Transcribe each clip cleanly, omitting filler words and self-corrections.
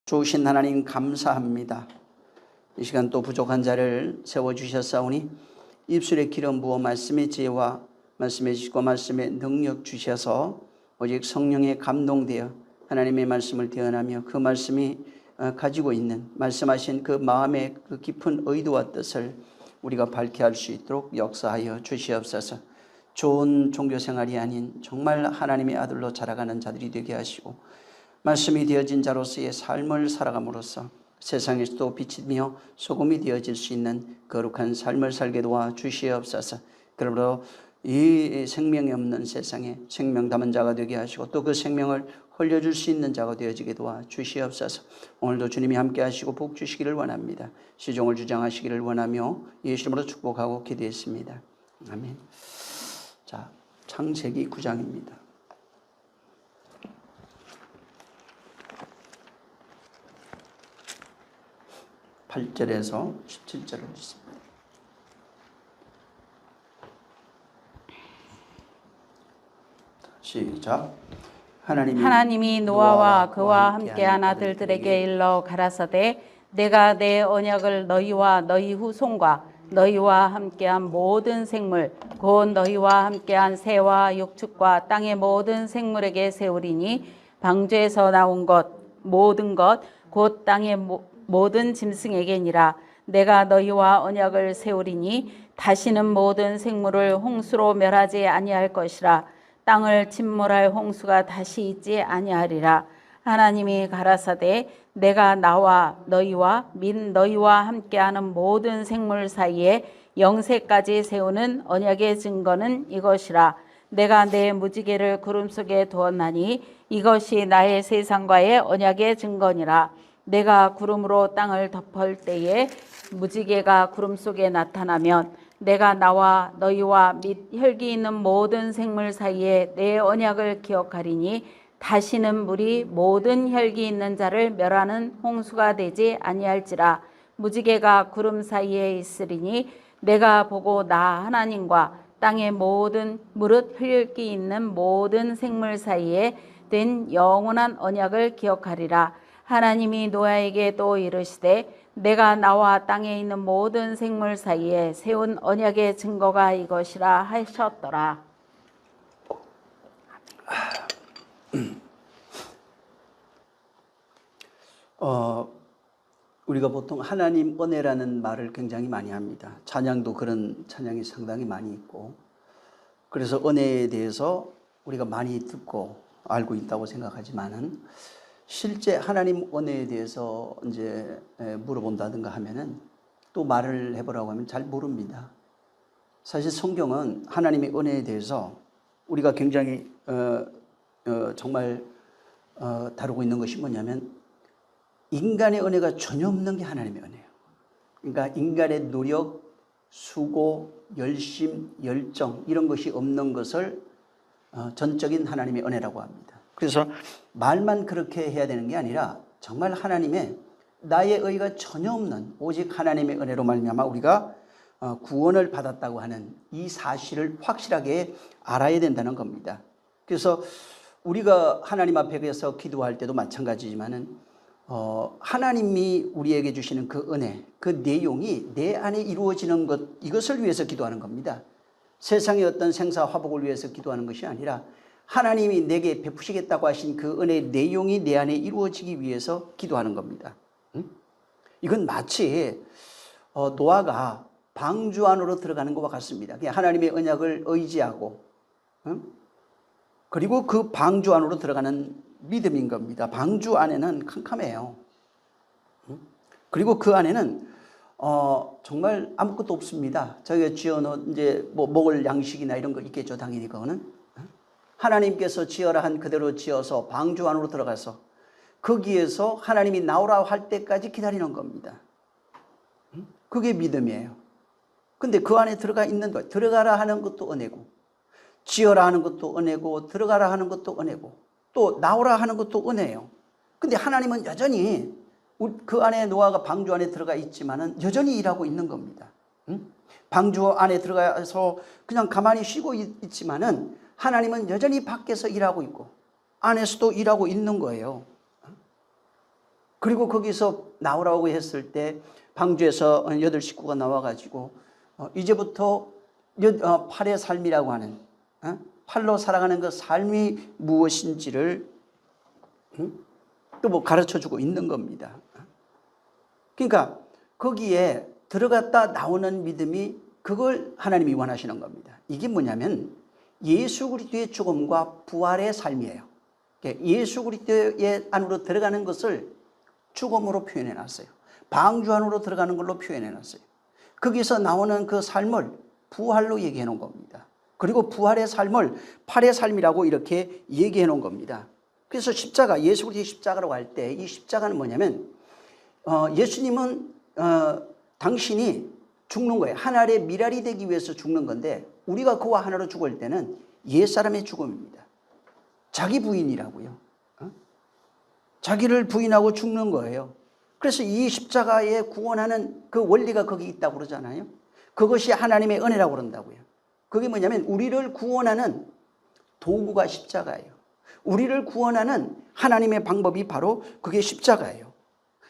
주신 하나님 감사합니다. 이 시간 또 부족한 자를 세워주셨사오니 입술에 기름 부어 말씀의 지혜와 말씀의 지식과 말씀의 능력 주셔서 오직 성령에 감동되어 하나님의 말씀을 대언하며 그 말씀이 가지고 있는 말씀하신 그 마음의 그 깊은 의도와 뜻을 우리가 밝게 할 수 있도록 역사하여 주시옵소서. 좋은 종교생활이 아닌 정말 하나님의 아들로 자라가는 자들이 되게 하시고 말씀이 되어진 자로서의 삶을 살아감으로써 세상에서도 빛이며 소금이 되어질 수 있는 거룩한 삶을 살게 도와 주시옵소서. 그러므로 이 생명이 없는 세상에 생명 담은 자가 되게 하시고 또 그 생명을 흘려줄 수 있는 자가 되어지게 도와 주시옵소서. 오늘도 주님이 함께 하시고 복 주시기를 원합니다. 시종을 주장하시기를 원하며 예수 이름으로 축복하고 기도했습니다. 아멘. 자, 창세기 9장입니다. 8절에서 17절을 읽습니다. 시작. 하나님이 노아와 그와 함께한 아들들에게 일러 가라사대 내가 내 언약을 너희와 너희 후손과 너희와 함께한 모든 생물 곧 너희와 함께한 새와 육축과 땅의 모든 생물에게 세우리니 방주에서 나온 것 모든 것 곧 땅의 모든 짐승에게니라. 내가 너희와 언약을 세우리니 다시는 모든 생물을 홍수로 멸하지 아니할 것이라. 땅을 침몰할 홍수가 다시 있지 아니하리라. 하나님이 가라사대 내가 나와 너희와 및 너희와 함께하는 모든 생물 사이에 영세까지 세우는 언약의 증거는 이것이라. 내가 내 무지개를 구름 속에 두었나니 이것이 나의 세상과의 언약의 증거니라. 내가 구름으로 땅을 덮을 때에 무지개가 구름 속에 나타나면 내가 나와 너희와 및 혈기 있는 모든 생물 사이에 내 언약을 기억하리니 다시는 물이 모든 혈기 있는 자를 멸하는 홍수가 되지 아니할지라. 무지개가 구름 사이에 있으리니 내가 보고 나 하나님과 땅의 모든 무릇 혈기 있는 모든 생물 사이에 된 영원한 언약을 기억하리라. 하나님이 노아에게 또 이르시되 내가 나와 땅에 있는 모든 생물 사이에 세운 언약의 증거가 이것이라 하셨더라. 우리가 보통 하나님 은혜라는 말을 굉장히 많이 합니다. 찬양도 그런 찬양이 상당히 많이 있고 그래서 은혜에 대해서 우리가 많이 듣고 알고 있다고 생각하지만은 실제 하나님 은혜에 대해서 이제 물어본다든가 하면은 또 말을 해보라고 하면 잘 모릅니다. 사실 성경은 하나님의 은혜에 대해서 우리가 굉장히 정말 다루고 있는 것이 뭐냐면 인간의 은혜가 전혀 없는 게 하나님의 은혜예요. 그러니까 인간의 노력, 수고, 열심, 열정 이런 것이 없는 것을 전적인 하나님의 은혜라고 합니다. 그래서 말만 그렇게 해야 되는 게 아니라 정말 하나님의 나의 의가 전혀 없는 오직 하나님의 은혜로 말미암아 우리가 구원을 받았다고 하는 이 사실을 확실하게 알아야 된다는 겁니다. 그래서 우리가 하나님 앞에서 기도할 때도 마찬가지지만은 하나님이 우리에게 주시는 그 은혜, 그 내용이 내 안에 이루어지는 것 이것을 위해서 기도하는 겁니다. 세상의 어떤 생사화복을 위해서 기도하는 것이 아니라 하나님이 내게 베푸시겠다고 하신 그 은혜의 내용이 내 안에 이루어지기 위해서 기도하는 겁니다. 이건 마치 노아가 방주 안으로 들어가는 것과 같습니다. 하나님의 언약을 의지하고 그리고 그 방주 안으로 들어가는 믿음인 겁니다. 방주 안에는 캄캄해요. 그리고 그 안에는 정말 아무것도 없습니다. 저희가 지어놓은 이제 뭐 먹을 양식이나 이런 거 있겠죠. 당연히 그거는. 하나님께서 지어라 한 그대로 지어서 방주 안으로 들어가서 거기에서 하나님이 나오라 할 때까지 기다리는 겁니다. 그게 믿음이에요. 근데 그 안에 들어가 있는 거, 들어가라 하는 것도 은혜고 지어라 하는 것도 은혜고 들어가라 하는 것도 은혜고 또 나오라 하는 것도 은혜예요. 근데 하나님은 여전히 그 안에 노아가 방주 안에 들어가 있지만은 여전히 일하고 있는 겁니다. 방주 안에 들어가서 그냥 가만히 쉬고 있지만은 하나님은 여전히 밖에서 일하고 있고 안에서도 일하고 있는 거예요. 그리고 거기서 나오라고 했을 때 방주에서 8 식구가 나와가지고 이제부터 팔의 삶이라고 하는, 팔로 살아가는 그 삶이 무엇인지를 또 뭐 가르쳐주고 있는 겁니다. 그러니까 거기에 들어갔다 나오는 믿음이, 그걸 하나님이 원하시는 겁니다. 이게 뭐냐면 예수 그리스도의 죽음과 부활의 삶이에요. 예수 그리스도의 안으로 들어가는 것을 죽음으로 표현해 놨어요. 방주 안으로 들어가는 걸로 표현해 놨어요. 거기서 나오는 그 삶을 부활로 얘기해 놓은 겁니다. 그리고 부활의 삶을 팔의 삶이라고 이렇게 얘기해 놓은 겁니다. 그래서 십자가, 예수 그리스도의 십자가라고 할 때 이 십자가는 뭐냐면 예수님은 당신이 죽는 거예요. 하나의 미랄이 되기 위해서 죽는 건데, 우리가 그와 하나로 죽을 때는 옛사람의 죽음입니다. 자기 부인이라고요. 자기를 부인하고 죽는 거예요. 그래서 이 십자가에 구원하는 그 원리가 거기 있다고 그러잖아요. 그것이 하나님의 은혜라고 그런다고요. 그게 뭐냐면 우리를 구원하는 도구가 십자가예요. 우리를 구원하는 하나님의 방법이 바로 그게 십자가예요.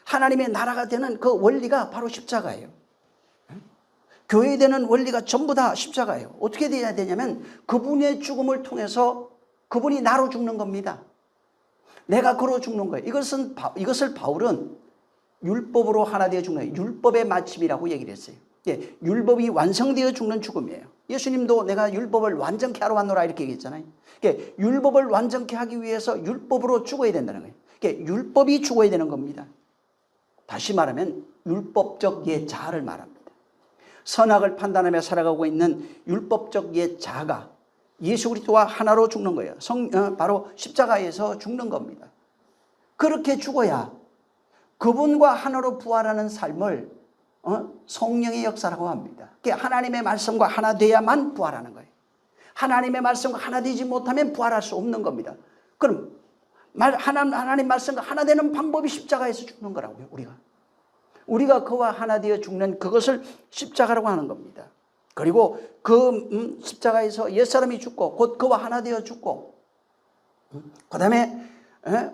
하나님의 나라가 되는 그 원리가 바로 십자가예요. 교회되는 원리가 전부 다 십자가예요. 어떻게 돼야 되냐면 그분의 죽음을 통해서 그분이 나로 죽는 겁니다. 내가 그로 죽는 거예요. 이것을 바울은 율법으로 하나 되어 죽는, 율법의 마침이라고 얘기를 했어요. 예, 율법이 완성되어 죽는 죽음이에요. 예수님도 내가 율법을 완전케 하러 왔노라 이렇게 얘기했잖아요. 예, 율법을 완전케 하기 위해서 율법으로 죽어야 된다는 거예요. 예, 율법이 죽어야 되는 겁니다. 다시 말하면 율법적 옛자아를 말합니다. 선악을 판단하며 살아가고 있는 율법적 옛자아가 예수 그리스도와 하나로 죽는 거예요. 바로 십자가에서 죽는 겁니다. 그렇게 죽어야 그분과 하나로 부활하는 삶을 성령의 역사라고 합니다. 하나님의 말씀과 하나 돼야만 부활하는 거예요. 하나님의 말씀과 하나 되지 못하면 부활할 수 없는 겁니다. 그럼 하나님 말씀과 하나 되는 방법이 십자가에서 죽는 거라고요. 우리가 그와 하나 되어 죽는 그것을 십자가라고 하는 겁니다. 그리고 그 십자가에서 옛사람이 죽고 곧 그와 하나 되어 죽고, 그 다음에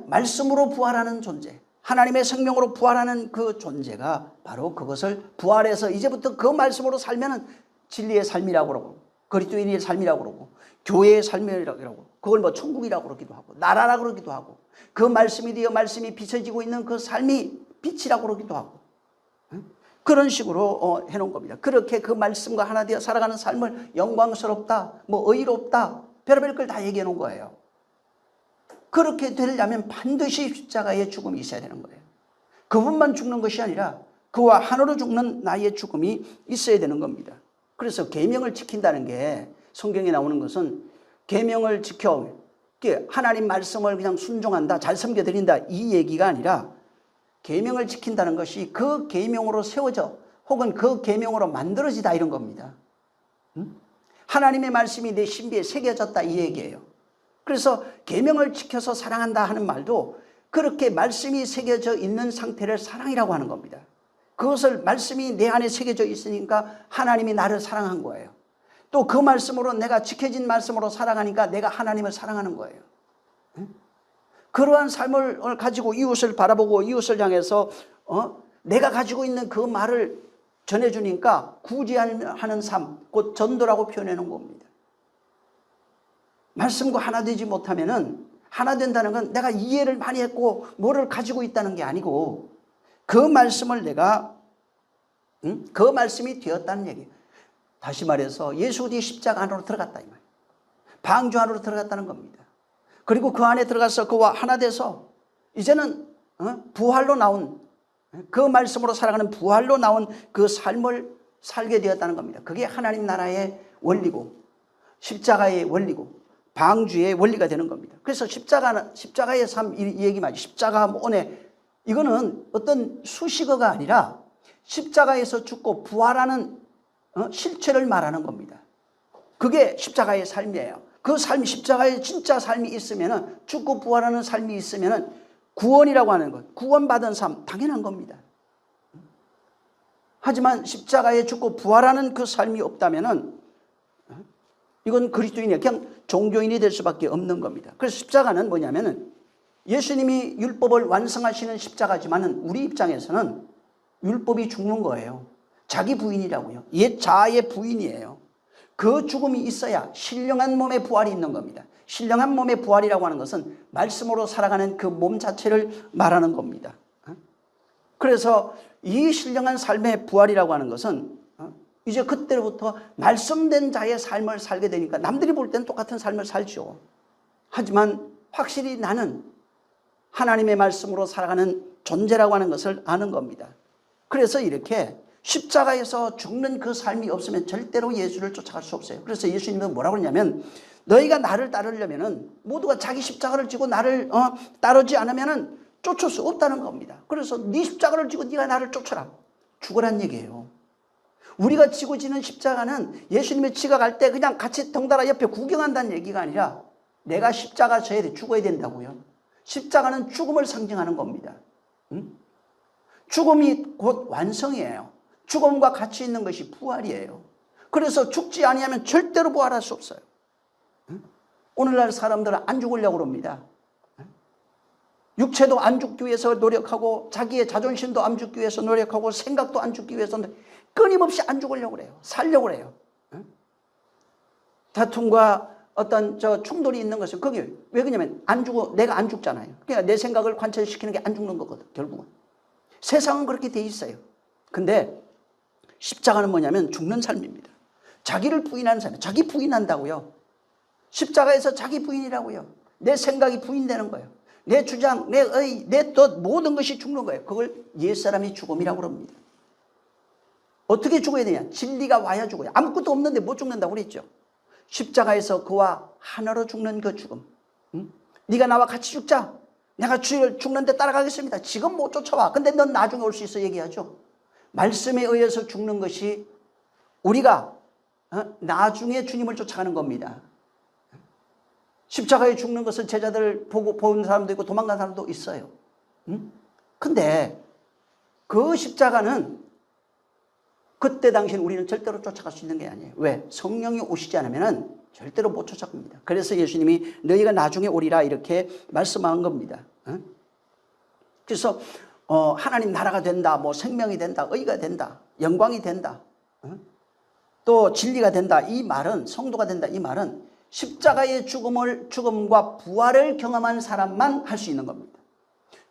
말씀으로 부활하는 존재, 하나님의 생명으로 부활하는 그 존재가 바로 그것을 부활해서 이제부터 그 말씀으로 살면은 진리의 삶이라고 그러고, 그리스도인의 삶이라고 그러고, 교회의 삶이라고 그러고, 그걸 뭐 천국이라고 그러기도 하고, 나라라고 그러기도 하고, 그 말씀이 되어 말씀이 비춰지고 있는 그 삶이 빛이라고 그러기도 하고, 그런 식으로 해놓은 겁니다. 그렇게 그 말씀과 하나 되어 살아가는 삶을 영광스럽다, 뭐 의롭다, 별의별 걸 다 얘기해 놓은 거예요. 그렇게 되려면 반드시 십자가의 죽음이 있어야 되는 거예요. 그분만 죽는 것이 아니라 그와 하나로 죽는 나의 죽음이 있어야 되는 겁니다. 그래서 계명을 지킨다는 게, 성경에 나오는 것은 계명을 지켜 하나님 말씀을 그냥 순종한다, 잘 섬겨드린다 이 얘기가 아니라, 계명을 지킨다는 것이 그 계명으로 세워져 혹은 그 계명으로 만들어지다 이런 겁니다. 하나님의 말씀이 내 신비에 새겨졌다 이 얘기예요. 그래서 계명을 지켜서 사랑한다 하는 말도 그렇게 말씀이 새겨져 있는 상태를 사랑이라고 하는 겁니다. 그것을 말씀이 내 안에 새겨져 있으니까 하나님이 나를 사랑한 거예요. 또 그 말씀으로 내가 지켜진 말씀으로 살아가니까 내가 하나님을 사랑하는 거예요. 그러한 삶을 가지고 이웃을 바라보고 이웃을 향해서 내가 가지고 있는 그 말을 전해주니까 구제하는 삶, 곧 전도라고 표현해 놓은 겁니다. 말씀과 하나 되지 못하면은, 하나 된다는 건 내가 이해를 많이 했고 뭐를 가지고 있다는 게 아니고, 그 말씀을 내가 그 말씀이 되었다는 얘기예요. 다시 말해서 예수 그리스도의 십자가 안으로 들어갔다 이 말이에요. 방주 안으로 들어갔다는 겁니다. 그리고 그 안에 들어가서 그와 하나 돼서 이제는 부활로 나온, 그 말씀으로 살아가는 부활로 나온 그 삶을 살게 되었다는 겁니다. 그게 하나님 나라의 원리고 십자가의 원리고 방주의 원리가 되는 겁니다. 그래서 십자가의 삶 이 얘기 말이죠. 십자가 오네, 이거는 어떤 수식어가 아니라 십자가에서 죽고 부활하는 실체를 말하는 겁니다. 그게 십자가의 삶이에요. 그 삶이, 십자가의 진짜 삶이 있으면은, 죽고 부활하는 삶이 있으면은 구원이라고 하는 것, 구원받은 삶 당연한 겁니다. 하지만 십자가에 죽고 부활하는 그 삶이 없다면은 이건 그리스도인이 그냥 종교인이 될 수밖에 없는 겁니다. 그래서 십자가는 뭐냐면은 예수님이 율법을 완성하시는 십자가지만은 우리 입장에서는 율법이 죽는 거예요. 자기 부인이라고요. 옛 자아의 부인이에요. 그 죽음이 있어야 신령한 몸의 부활이 있는 겁니다. 신령한 몸의 부활이라고 하는 것은 말씀으로 살아가는 그 몸 자체를 말하는 겁니다. 그래서 이 신령한 삶의 부활이라고 하는 것은 이제 그때로부터 말씀된 자의 삶을 살게 되니까 남들이 볼 때는 똑같은 삶을 살죠. 하지만 확실히 나는 하나님의 말씀으로 살아가는 존재라고 하는 것을 아는 겁니다. 그래서 이렇게 십자가에서 죽는 그 삶이 없으면 절대로 예수를 쫓아갈 수 없어요. 그래서 예수님은 뭐라고 그러냐면 너희가 나를 따르려면은 모두가 자기 십자가를 지고 나를 따르지 않으면은 쫓을 수 없다는 겁니다. 그래서 네 십자가를 지고 네가 나를 쫓아라. 죽으란 얘기예요. 우리가 지고 지는 십자가는 예수님의 지각할 때 그냥 같이 덩달아 옆에 구경한다는 얘기가 아니라 내가 십자가 져야 돼. 죽어야 된다고요. 십자가는 죽음을 상징하는 겁니다. 죽음이 곧 완성이에요. 죽음과 같이 있는 것이 부활이에요. 그래서 죽지 아니하면 절대로 부활할 수 없어요. 오늘날 사람들은 안 죽으려고 합니다. 육체도 안 죽기 위해서 노력하고 자기의 자존심도 안 죽기 위해서 노력하고 생각도 안 죽기 위해서 끊임없이 안 죽으려고 그래요. 살려고 그래요. 다툼과 어떤 충돌이 있는 것은 그게 왜 그러냐면 안 죽어 내가 안 죽잖아요. 그러니까 내 생각을 관철시키는 게 안 죽는 거거든. 결국은 세상은 그렇게 돼 있어요. 근데 십자가는 뭐냐면 죽는 삶입니다. 자기를 부인하는 삶이에요. 자기 부인한다고요. 십자가에서 자기 부인이라고요. 내 생각이 부인되는 거예요. 내 주장, 내 뜻 모든 것이 죽는 거예요. 그걸 옛사람이 죽음이라고 합니다. 어떻게 죽어야 되냐? 진리가 와야 죽어요. 아무것도 없는데 못 죽는다고 그랬죠. 십자가에서 그와 하나로 죽는 그 죽음. 네가 나와 같이 죽자. 내가 주를 죽는데 따라가겠습니다. 지금 못 쫓아와. 근데 넌 나중에 올 수 있어 얘기하죠. 말씀에 의해서 죽는 것이 우리가 나중에 주님을 쫓아가는 겁니다. 십자가에 죽는 것을 제자들 보고 본 사람도 있고 도망간 사람도 있어요. 근데 그 십자가는 그때 당시엔 우리는 절대로 쫓아갈 수 있는 게 아니에요. 왜? 성령이 오시지 않으면 절대로 못 쫓아갑니다. 그래서 예수님이 너희가 나중에 오리라 이렇게 말씀한 겁니다. 그래서 하나님 나라가 된다, 뭐 생명이 된다, 의가 된다, 영광이 된다, 또 진리가 된다. 이 말은 성도가 된다. 이 말은 십자가의 죽음과 부활을 경험한 사람만 할 수 있는 겁니다.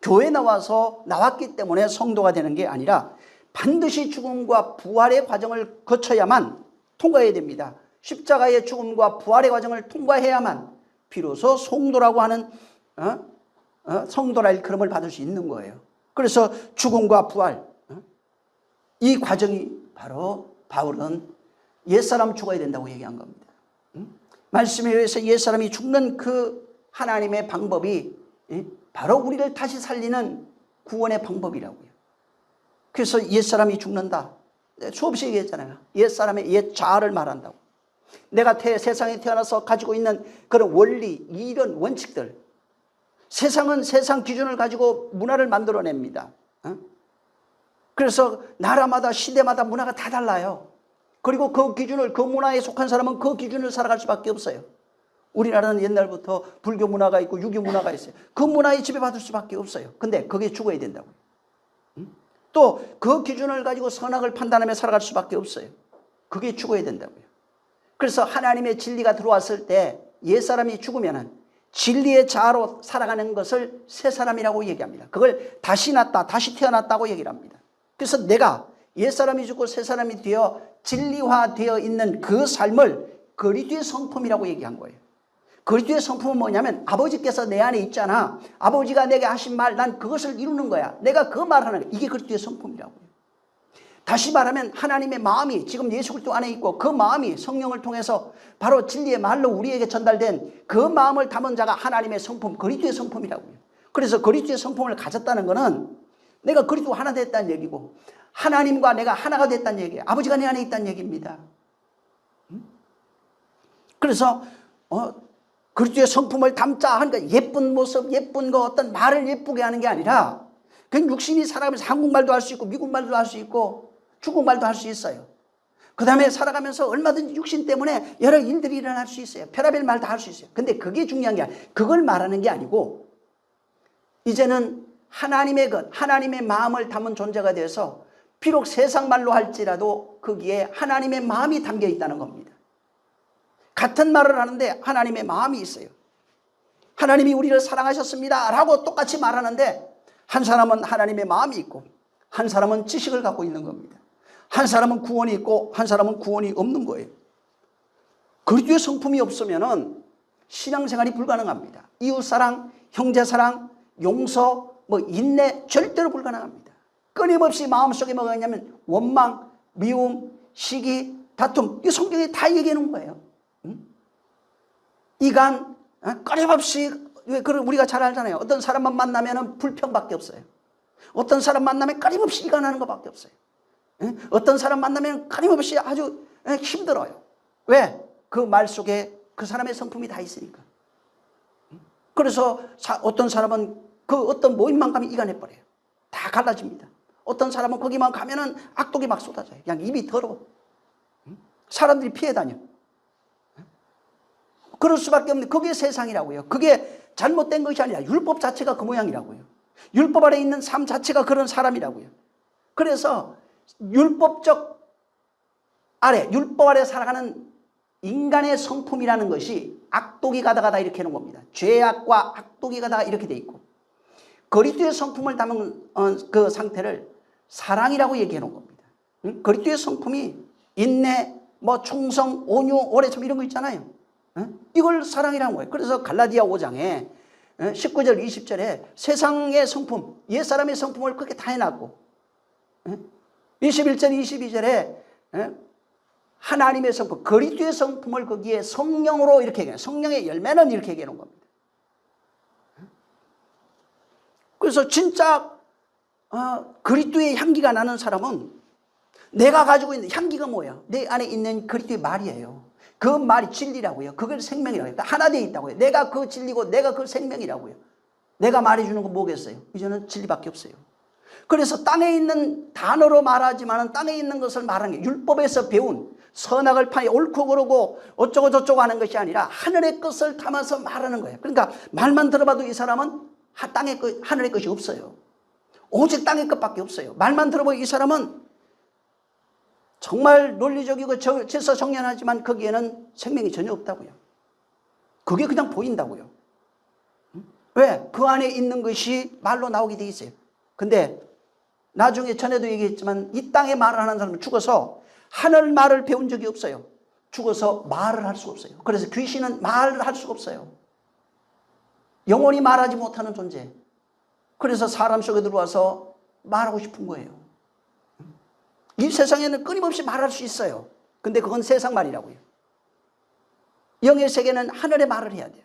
교회 나와서 나왔기 때문에 성도가 되는 게 아니라 반드시 죽음과 부활의 과정을 거쳐야만 통과해야 됩니다. 십자가의 죽음과 부활의 과정을 통과해야만 비로소 성도라고 하는 성도라 일컬음을 받을 수 있는 거예요. 그래서 죽음과 부활 이 과정이 바로 바울은 옛사람 죽어야 된다고 얘기한 겁니다. 말씀에 의해서 옛사람이 죽는 그 하나님의 방법이 바로 우리를 다시 살리는 구원의 방법이라고요. 그래서 옛사람이 죽는다. 수없이 얘기했잖아요. 옛사람의 옛 자아를 말한다고. 내가 세상에 태어나서 가지고 있는 그런 원리, 이런 원칙들. 세상은 세상 기준을 가지고 문화를 만들어냅니다. 그래서 나라마다 시대마다 문화가 다 달라요. 그리고 그 기준을, 그 문화에 속한 사람은 그 기준을 살아갈 수밖에 없어요. 우리나라는 옛날부터 불교 문화가 있고 유교 문화가 있어요. 그 문화에 지배받을 수밖에 없어요. 근데 그게 죽어야 된다고요. 또 그 기준을 가지고 선악을 판단하며 살아갈 수밖에 없어요. 그게 죽어야 된다고요. 그래서 하나님의 진리가 들어왔을 때 옛사람이 죽으면은 진리의 자아로 살아가는 것을 새 사람이라고 얘기합니다. 그걸 다시 났다, 다시 태어났다고 얘기를 합니다. 그래서 내가 옛사람이 죽고 새 사람이 되어 진리화되어 있는 그 삶을 그리스도의 성품이라고 얘기한 거예요. 그리스도의 성품은 뭐냐면 아버지께서 내 안에 있잖아. 아버지가 내게 하신 말, 난 그것을 이루는 거야. 내가 그 말하는 거야. 이게 그리스도의 성품이라고요. 다시 말하면 하나님의 마음이 지금 예수 그리스도 안에 있고 그 마음이 성령을 통해서 바로 진리의 말로 우리에게 전달된 그 마음을 담은 자가 하나님의 성품, 그리스도의 성품이라고요. 그래서 그리스도의 성품을 가졌다는 것은 내가 그리스도 하나 됐다는 얘기고 하나님과 내가 하나가 됐다는 얘기예요. 아버지가 내 안에 있다는 얘기입니다. 그래서 그리스도의 성품을 담자 하니까 예쁜 모습, 예쁜 거 어떤 말을 예쁘게 하는 게 아니라 그냥 육신이 살아가면서 한국말도 할 수 있고 미국말도 할 수 있고 중국말도 할 수 있어요. 그 다음에 살아가면서 얼마든지 육신 때문에 여러 일들이 일어날 수 있어요. 별의별 말 다 할 수 있어요. 근데 그게 중요한 게 아니라 그걸 말하는 게 아니고 이제는 하나님의 것, 하나님의 마음을 담은 존재가 돼서 비록 세상 말로 할지라도 거기에 하나님의 마음이 담겨 있다는 겁니다. 같은 말을 하는데 하나님의 마음이 있어요. 하나님이 우리를 사랑하셨습니다 라고 똑같이 말하는데 한 사람은 하나님의 마음이 있고 한 사람은 지식을 갖고 있는 겁니다. 한 사람은 구원이 있고 한 사람은 구원이 없는 거예요. 그리스도의 성품이 없으면 신앙생활이 불가능합니다. 이웃사랑, 형제사랑, 용서, 인내 절대로 불가능합니다. 끊임없이 마음속에 뭐가 있냐면 원망, 미움, 시기, 다툼, 이 성경에 다 얘기해 놓은 거예요. 이간, 끊임없이, 우리가 잘 알잖아요. 어떤 사람만 만나면 불평밖에 없어요. 어떤 사람 만나면 끊임없이 이간하는 것밖에 없어요. 어떤 사람 만나면 끊임없이 아주 힘들어요. 왜? 그 말 속에 그 사람의 성품이 다 있으니까. 그래서 어떤 사람은 그 어떤 모임만 가면 이간해버려요. 다 갈라집니다. 어떤 사람은 거기만 가면은 악독이 막 쏟아져요. 그냥 입이 더러워. 사람들이 피해 다녀. 그럴 수밖에 없는 그게 세상이라고요. 그게 잘못된 것이 아니라 율법 자체가 그 모양이라고요. 율법 아래 있는 삶 자체가 그런 사람이라고요. 그래서 율법 아래 살아가는 인간의 성품이라는 것이 악독이 가다가다 이렇게 해놓은 겁니다. 죄악과 악독이 가다가 이렇게 돼 있고 그리스도의 성품을 담은 그 상태를 사랑이라고 얘기해 놓은 겁니다. 그리스도의 성품이 인내, 충성, 온유, 오래참 이런 거 있잖아요. 이걸 사랑이라는 거예요. 그래서 갈라디아 5장에 19절 20절에 세상의 성품, 옛사람의 성품을 그렇게 다 해놨고 21절 22절에 하나님의 성품, 그리스도의 성품을 거기에 성령으로 이렇게 얘기해요. 성령의 열매는 이렇게 얘기해 놓은 겁니다. 그래서 진짜 그리스도의 향기가 나는 사람은 내가 가지고 있는 향기가 뭐예요? 내 안에 있는 그리스도의 말이에요. 그 말이 진리라고요. 그걸 생명이라고 해요. 하나 되어 있다고요. 내가 그 진리고 내가 그 생명이라고요. 내가 말해주는 건 뭐겠어요? 이제는 진리밖에 없어요. 그래서 땅에 있는 단어로 말하지만 땅에 있는 것을 말하는 게 율법에서 배운 선악을 파해 옳고 그르고 어쩌고 저쩌고 하는 것이 아니라 하늘의 것을 담아서 말하는 거예요. 그러니까 말만 들어봐도 이 사람은 하늘의 것이 없어요. 오직 땅의 것밖에 없어요. 말만 들어보고 이 사람은 정말 논리적이고 질서정연하지만 거기에는 생명이 전혀 없다고요. 그게 그냥 보인다고요. 왜? 그 안에 있는 것이 말로 나오게 돼 있어요. 근데 나중에 전에도 얘기했지만 이 땅에 말을 하는 사람은 죽어서 하늘 말을 배운 적이 없어요. 죽어서 말을 할 수가 없어요. 그래서 귀신은 말을 할 수가 없어요. 영원히 말하지 못하는 존재. 그래서 사람 속에 들어와서 말하고 싶은 거예요. 이 세상에는 끊임없이 말할 수 있어요. 근데 그건 세상 말이라고요. 영의 세계는 하늘의 말을 해야 돼요.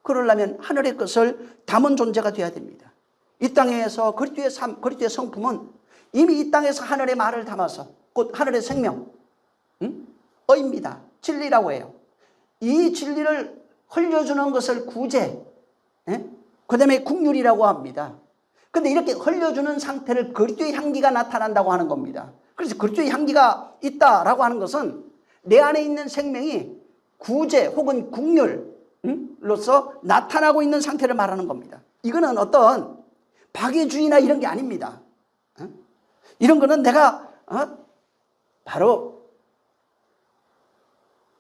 그러려면 하늘의 것을 담은 존재가 돼야 됩니다. 이 땅에서 그리스도의 삶, 그리스도의 성품은 이미 이 땅에서 하늘의 말을 담아서 곧 하늘의 생명, 의입니다. 진리라고 해요. 이 진리를 흘려주는 것을 구제, 그 다음에 국률이라고 합니다. 근데 이렇게 흘려주는 상태를 그리스도의 향기가 나타난다고 하는 겁니다. 그래서 그리스도의 향기가 있다라고 하는 것은 내 안에 있는 생명이 구제 혹은 국률로서 나타나고 있는 상태를 말하는 겁니다. 이거는 어떤 박애주의나 이런 게 아닙니다. 이런 거는 내가 바로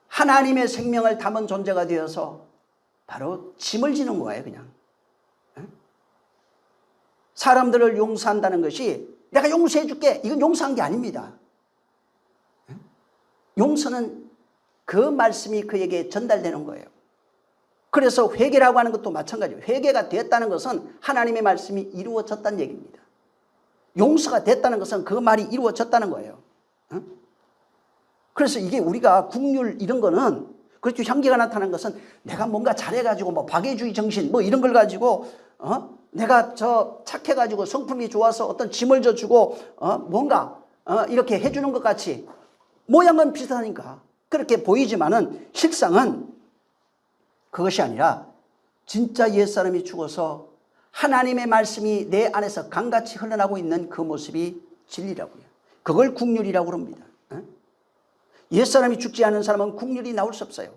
하나님의 생명을 담은 존재가 되어서 바로 짐을 지는 거예요. 그냥 사람들을 용서한다는 것이 내가 용서해 줄게, 이건 용서한 게 아닙니다. 용서는 그 말씀이 그에게 전달되는 거예요. 그래서 회개라고 하는 것도 마찬가지예요. 회개가 됐다는 것은 하나님의 말씀이 이루어졌다는 얘기입니다. 용서가 됐다는 것은 그 말이 이루어졌다는 거예요. 그래서 이게 우리가 국률 이런 거는, 그렇죠, 향기가 나타나는 것은 내가 뭔가 잘해가지고 박애주의 정신 이런 걸 가지고 내가 착해가지고 성품이 좋아서 어떤 짐을 져주고 뭔가 이렇게 해주는 것 같이 모양은 비슷하니까 그렇게 보이지만은 실상은 그것이 아니라 진짜 옛사람이 죽어서 하나님의 말씀이 내 안에서 강같이 흘러나고 있는 그 모습이 진리라고요. 그걸 국률이라고 합니다. 옛사람이 죽지 않은 사람은 국률이 나올 수 없어요.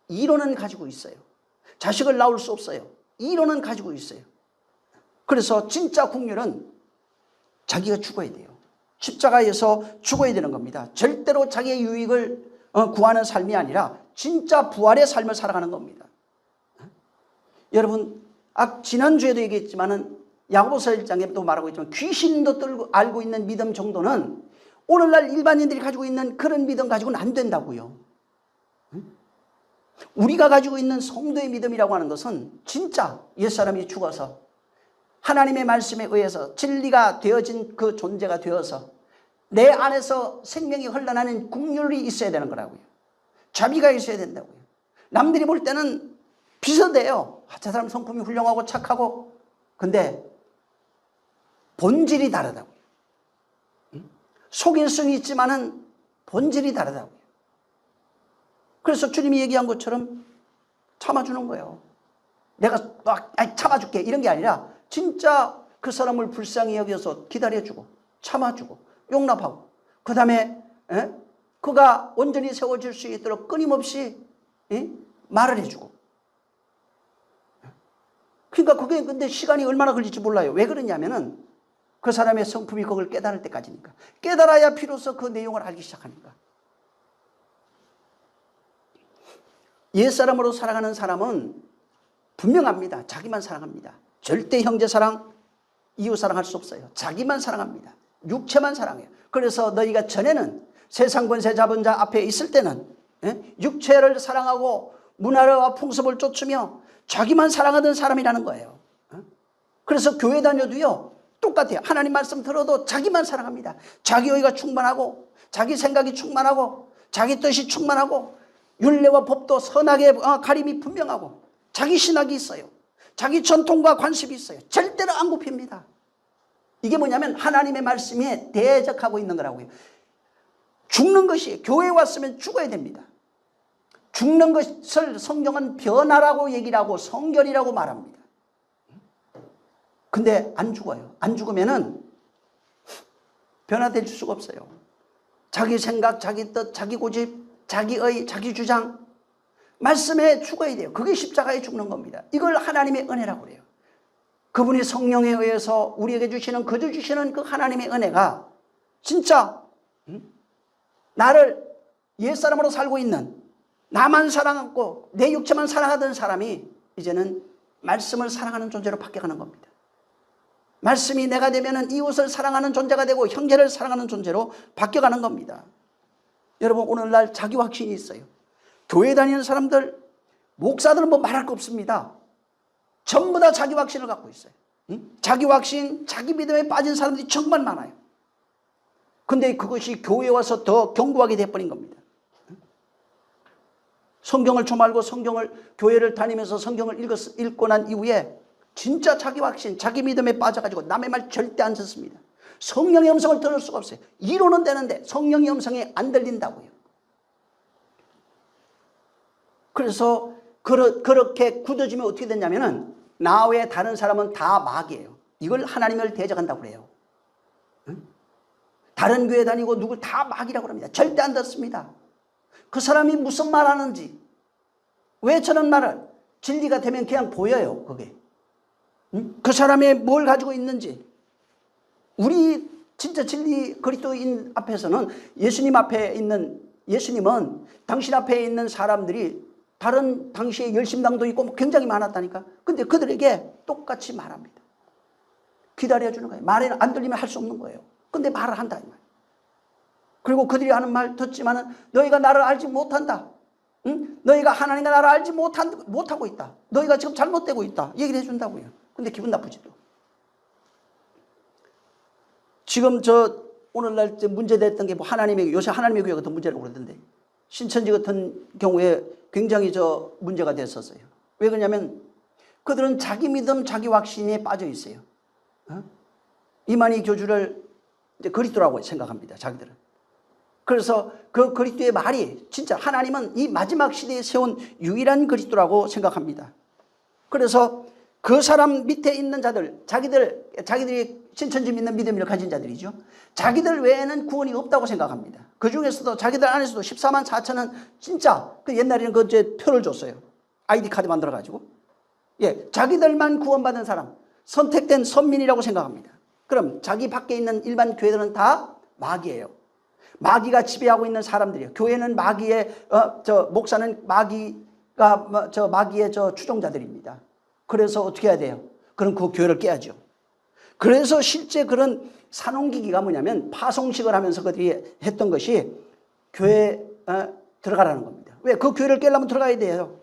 이론은 가지고 있어요. 자식을 낳을 수 없어요. 이론은 가지고 있어요. 그래서 진짜 국률은 자기가 죽어야 돼요. 십자가에서 죽어야 되는 겁니다. 절대로 자기의 유익을 구하는 삶이 아니라 진짜 부활의 삶을 살아가는 겁니다. 여러분, 지난주에도 얘기했지만은 야고보서 1장에도 말하고 있지만 귀신도 알고 있는 믿음 정도는 오늘날 일반인들이 가지고 있는 그런 믿음 가지고는 안 된다고요. 우리가 가지고 있는 성도의 믿음이라고 하는 것은 진짜 옛사람이 죽어서 하나님의 말씀에 의해서 진리가 되어진 그 존재가 되어서 내 안에서 생명이 흘러나는 국률이 있어야 되는 거라고요. 자비가 있어야 된다고요. 남들이 볼 때는 비슷해요. 저 사람 성품이 훌륭하고 착하고. 근데 본질이 다르다고요. 속일 수는 있지만은 본질이 다르다고요. 그래서 주님이 얘기한 것처럼 참아주는 거예요. 내가 참아줄게 이런 게 아니라 진짜 그 사람을 불쌍히 여겨서 기다려주고 참아주고 용납하고 그 다음에 그가 온전히 세워질 수 있도록 끊임없이 말을 해주고. 그러니까 그게 근데 시간이 얼마나 걸릴지 몰라요. 왜 그러냐면은 그 사람의 성품이 그걸 깨달을 때까지니까. 깨달아야 비로소 그 내용을 알기 시작하니까. 옛사람으로 살아가는 사람은 분명합니다. 자기만 사랑합니다. 절대 형제 사랑, 이웃 사랑할 수 없어요. 자기만 사랑합니다. 육체만 사랑해요. 그래서 너희가 전에는 세상 권세 잡은 자 앞에 있을 때는 육체를 사랑하고 문화와 풍습을 쫓으며 자기만 사랑하던 사람이라는 거예요. 그래서 교회 다녀도요 똑같아요. 하나님 말씀 들어도 자기만 사랑합니다. 자기 의가 충만하고 자기 생각이 충만하고 자기 뜻이 충만하고 율례와 법도 선하게 가림이 분명하고 자기 신학이 있어요. 자기 전통과 관습이 있어요. 절대로 안 굽힙니다. 이게 뭐냐면 하나님의 말씀에 대적하고 있는 거라고요. 죽는 것이 교회에 왔으면 죽어야 됩니다. 죽는 것을 성경은 변화라고 얘기를 하고 성결이라고 말합니다. 근데 안 죽어요. 안 죽으면은 변화될 수가 없어요. 자기 생각, 자기 뜻, 자기 고집, 자기의, 자기 주장 말씀에 죽어야 돼요. 그게 십자가에 죽는 겁니다. 이걸 하나님의 은혜라고 그래요. 그분이 성령에 의해서 우리에게 주시는 거저 주시는 그 하나님의 은혜가 진짜 나를 옛사람으로 살고 있는 나만 사랑하고 내 육체만 사랑하던 사람이 이제는 말씀을 사랑하는 존재로 바뀌어가는 겁니다. 말씀이 내가 되면은 이웃을 사랑하는 존재가 되고 형제를 사랑하는 존재로 바뀌어가는 겁니다. 여러분 오늘날 자기 확신이 있어요. 교회 다니는 사람들, 목사들은 뭐 말할 거 없습니다. 전부 다 자기 확신을 갖고 있어요. 자기 확신, 자기 믿음에 빠진 사람들이 정말 많아요. 근데 그것이 교회에 와서 더 견고하게 돼버린 겁니다. 성경을 좀 알고 교회를 다니면서 성경을 읽고 난 이후에 진짜 자기 확신, 자기 믿음에 빠져가지고 남의 말 절대 안 듣습니다. 성령의 음성을 들을 수가 없어요. 이론은 되는데 성령의 음성이 안 들린다고요. 그래서 그렇게 굳어지면 어떻게 되냐면은 나 외에 다른 사람은 다 마귀예요. 이걸 하나님을 대적한다고 그래요. 다른 교회 다니고 누굴 다 마귀라고 합니다. 절대 안 듣습니다. 그 사람이 무슨 말 하는지 왜 저런 말을 진리가 되면 그냥 보여요. 그게 그 사람이 뭘 가지고 있는지. 우리 진짜 진리 그리스도인 앞에서는 예수님 앞에 있는 예수님은 당신 앞에 있는 사람들이 다른 당시에 열심당도 있고 굉장히 많았다니까. 근데 그들에게 똑같이 말합니다. 기다려주는 거예요. 말이 안 들리면 할 수 없는 거예요. 근데 말을 한다 이 말. 그리고 그들이 하는 말 듣지만은 너희가 나를 알지 못한다. 응? 너희가 하나님과 나를 알지 못하고 있다. 너희가 지금 잘못되고 있다. 얘기를 해준다고요. 근데 기분 나쁘지도. 지금 오늘날 문제됐던 게 뭐 요새 하나님의 교회가 더 문제라고 그러던데 신천지 같은 경우에 굉장히 문제가 됐었어요. 왜 그러냐면 그들은 자기 믿음, 자기 확신에 빠져 있어요. 이만희 교주를 이제 그리스도라고 생각합니다. 자기들은. 그래서 그 그리스도의 말이 진짜 하나님은 이 마지막 시대에 세운 유일한 그리스도라고 생각합니다. 그래서 그 사람 밑에 있는 자들, 자기들이 신천지 믿는 믿음을 가진 자들이죠. 자기들 외에는 구원이 없다고 생각합니다. 그 중에서도 자기들 안에서도 14만 4천은 진짜 옛날에는 표를 줬어요. 아이디 카드 만들어가지고. 예, 자기들만 구원받은 사람, 선택된 선민이라고 생각합니다. 그럼 자기 밖에 있는 일반 교회들은 다 마귀예요. 마귀가 지배하고 있는 사람들이에요. 교회는 마귀의 목사는 마귀의 추종자들입니다. 그래서 어떻게 해야 돼요? 그럼 그 교회를 깨야죠. 그래서 실제 그런 산옮기기가 뭐냐면 파송식을 하면서 그들이 했던 것이 교회에 들어가라는 겁니다. 왜? 그 교회를 깨려면 들어가야 돼요.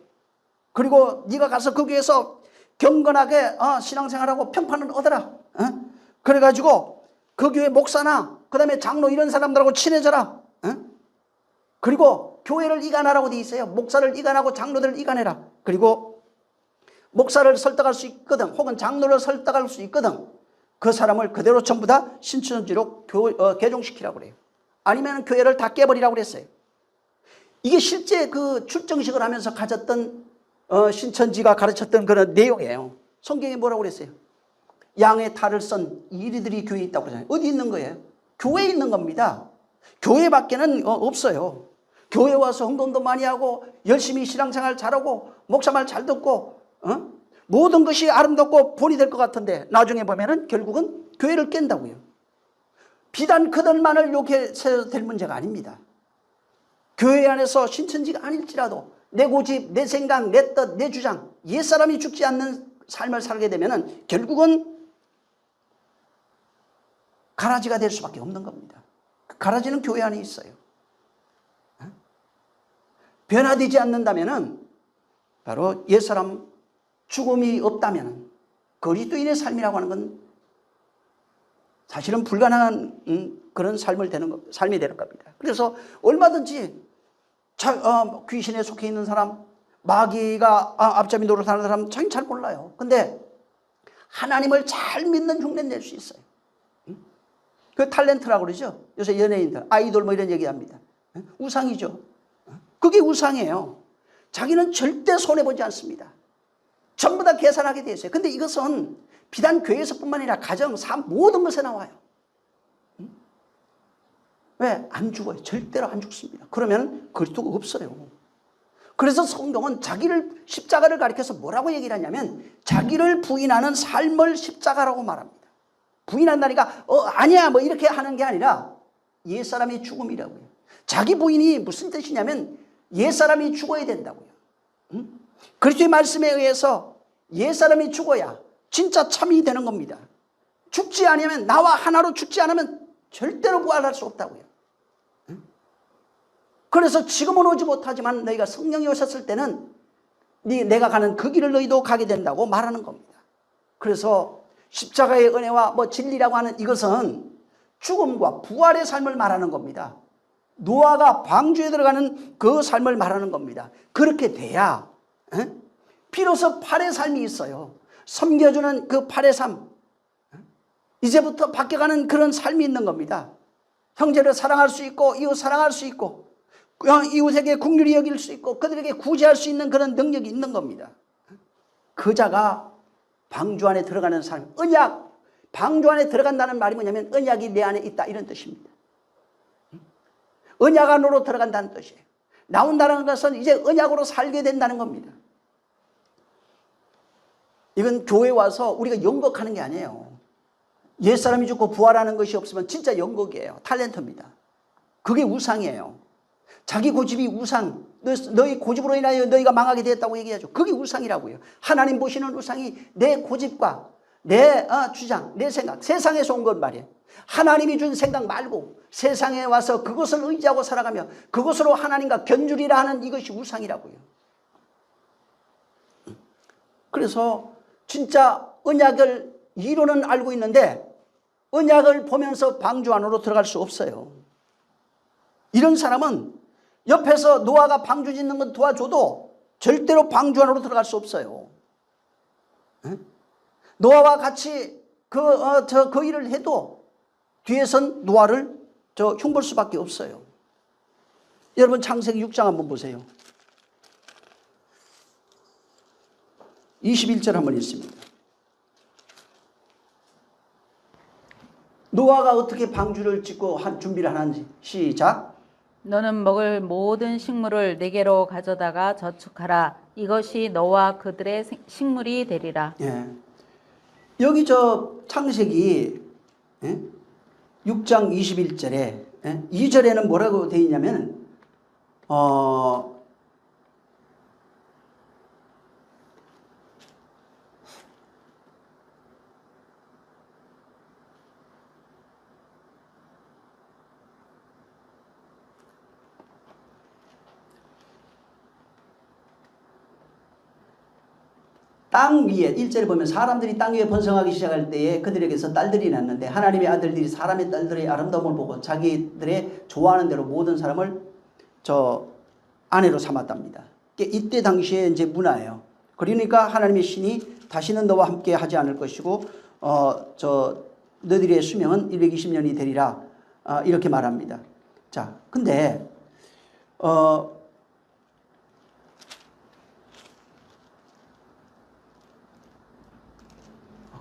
그리고 네가 가서 그 교회에서 경건하게 신앙생활하고 평판을 얻어라. 그래가지고 그 교회 목사나 그 다음에 장로 이런 사람들하고 친해져라. 그리고 교회를 이간하라고 돼 있어요. 목사를 이간하고 장로들을 이간해라. 그리고 목사를 설득할 수 있거든, 혹은 장로를 설득할 수 있거든, 그 사람을 그대로 전부 다 신천지로 개종시키라고 그래요. 아니면 교회를 다 깨버리라고 그랬어요. 이게 실제 그 출정식을 하면서 가졌던 신천지가 가르쳤던 그런 내용이에요. 성경에 뭐라고 그랬어요? 양의 탈을 썬 이리들이 교회에 있다고 그러잖아요. 어디 있는 거예요? 교회에 있는 겁니다. 교회 밖에는 없어요. 교회 와서 헌금도 많이 하고 열심히 신앙생활 잘하고 목사 말 잘 듣고 모든 것이 아름답고 본이 될 것 같은데 나중에 보면은 결국은 교회를 깬다고요. 비단 그들만을 욕해서 될 문제가 아닙니다. 교회 안에서 신천지가 아닐지라도 내 고집, 내 생각, 내 뜻, 내 주장, 옛사람이 죽지 않는 삶을 살게 되면은 결국은 가라지가 될 수밖에 없는 겁니다. 그 가라지는 교회 안에 있어요. 변화되지 않는다면은 바로 옛사람 죽음이 없다면은 그리스도인의 삶이라고 하는 건 사실은 불가능한 그런 삶이 되는 겁니다. 그래서 얼마든지 귀신에 속해 있는 사람, 마귀가 앞잡이 노릇하는 사람 자기는 잘 몰라요. 근데 하나님을 잘 믿는 흉내 낼 수 있어요. 그 탤런트라고 그러죠. 요새 연예인들 아이돌 뭐 이런 얘기합니다. 우상이죠. 그게 우상이에요. 자기는 절대 손해보지 않습니다. 전부 다 계산하게 돼 있어요. 근데 이것은 비단 교회에서뿐만 아니라 가정, 삶 모든 것에 나와요. 왜? 안 죽어요. 절대로 안 죽습니다. 그러면 그리스도가 없어요. 그래서 성경은 자기를 십자가를 가리켜서 뭐라고 얘기를 하냐면 자기를 부인하는 삶을 십자가라고 말합니다. 부인한다니까 아니야 뭐 이렇게 하는 게 아니라 옛사람의 죽음이라고요. 자기 부인이 무슨 뜻이냐면 옛사람이 죽어야 된다고요. 그리스도의 말씀에 의해서 옛사람이 죽어야 진짜 참이 되는 겁니다. 죽지 않으면, 나와 하나로 죽지 않으면 절대로 부활할 수 없다고요. 그래서 지금은 오지 못하지만 너희가 성령이 오셨을 때는 내가 가는 그 길을 너희도 가게 된다고 말하는 겁니다. 그래서 십자가의 은혜와 진리라고 하는 이것은 죽음과 부활의 삶을 말하는 겁니다. 노아가 방주에 들어가는 그 삶을 말하는 겁니다. 그렇게 돼야 비로소 팔의 삶이 있어요. 섬겨주는 그 팔의 삶, 이제부터 바뀌어가는 그런 삶이 있는 겁니다. 형제를 사랑할 수 있고 이웃 사랑할 수 있고 이웃에게 긍휼히 여길 수 있고 그들에게 구제할 수 있는 그런 능력이 있는 겁니다. 그 자가 방주 안에 들어가는 삶, 언약, 방주 안에 들어간다는 말이 뭐냐면 언약이 내 안에 있다 이런 뜻입니다. 언약 안으로 들어간다는 뜻이에요. 나온다는 것은 이제 언약으로 살게 된다는 겁니다. 이건 교회 와서 우리가 연극하는 게 아니에요. 옛사람이 죽고 부활하는 것이 없으면 진짜 연극이에요. 탤런트입니다. 그게 우상이에요. 자기 고집이 우상, 너희 고집으로 인하여 너희가 망하게 되었다고 얘기하죠. 그게 우상이라고요. 하나님 보시는 우상이 내 고집과 내 주장, 내 생각, 세상에서 온 것 말이에요. 하나님이 준 생각 말고 세상에 와서 그것을 의지하고 살아가며 그것으로 하나님과 견주리라 하는 이것이 우상이라고요. 그래서 진짜 언약을 이론은 알고 있는데 언약을 보면서 방주 안으로 들어갈 수 없어요. 이런 사람은 옆에서 노아가 방주 짓는 건 도와줘도 절대로 방주 안으로 들어갈 수 없어요. 노아와 같이 그 일을 해도 뒤에선 노아를 흉볼 수밖에 없어요. 여러분 창세기 6장 한번 보세요. 21절 한번 읽습니다. 노아가 어떻게 방주를 짓고 준비를 하는지 시작. 너는 먹을 모든 식물을 내게로 가져다가 저축하라. 이것이 너와 그들의 식물이 되리라. 예. 여기 저 창세기 6장 21절에 2절에는 뭐라고 되어 있냐면 땅 위에 1절에 보면 사람들이 땅 위에 번성하기 시작할 때에 그들에게서 딸들이 났는데 하나님의 아들들이 사람의 딸들의 아름다움을 보고 자기들의 좋아하는 대로 모든 사람을 저 아내로 삼았답니다. 이때 당시에 이제 문화예요. 그러니까 하나님의 신이 다시는 너와 함께 하지 않을 것이고 저 너희들의 수명은 120년이 되리라 이렇게 말합니다. 자, 근데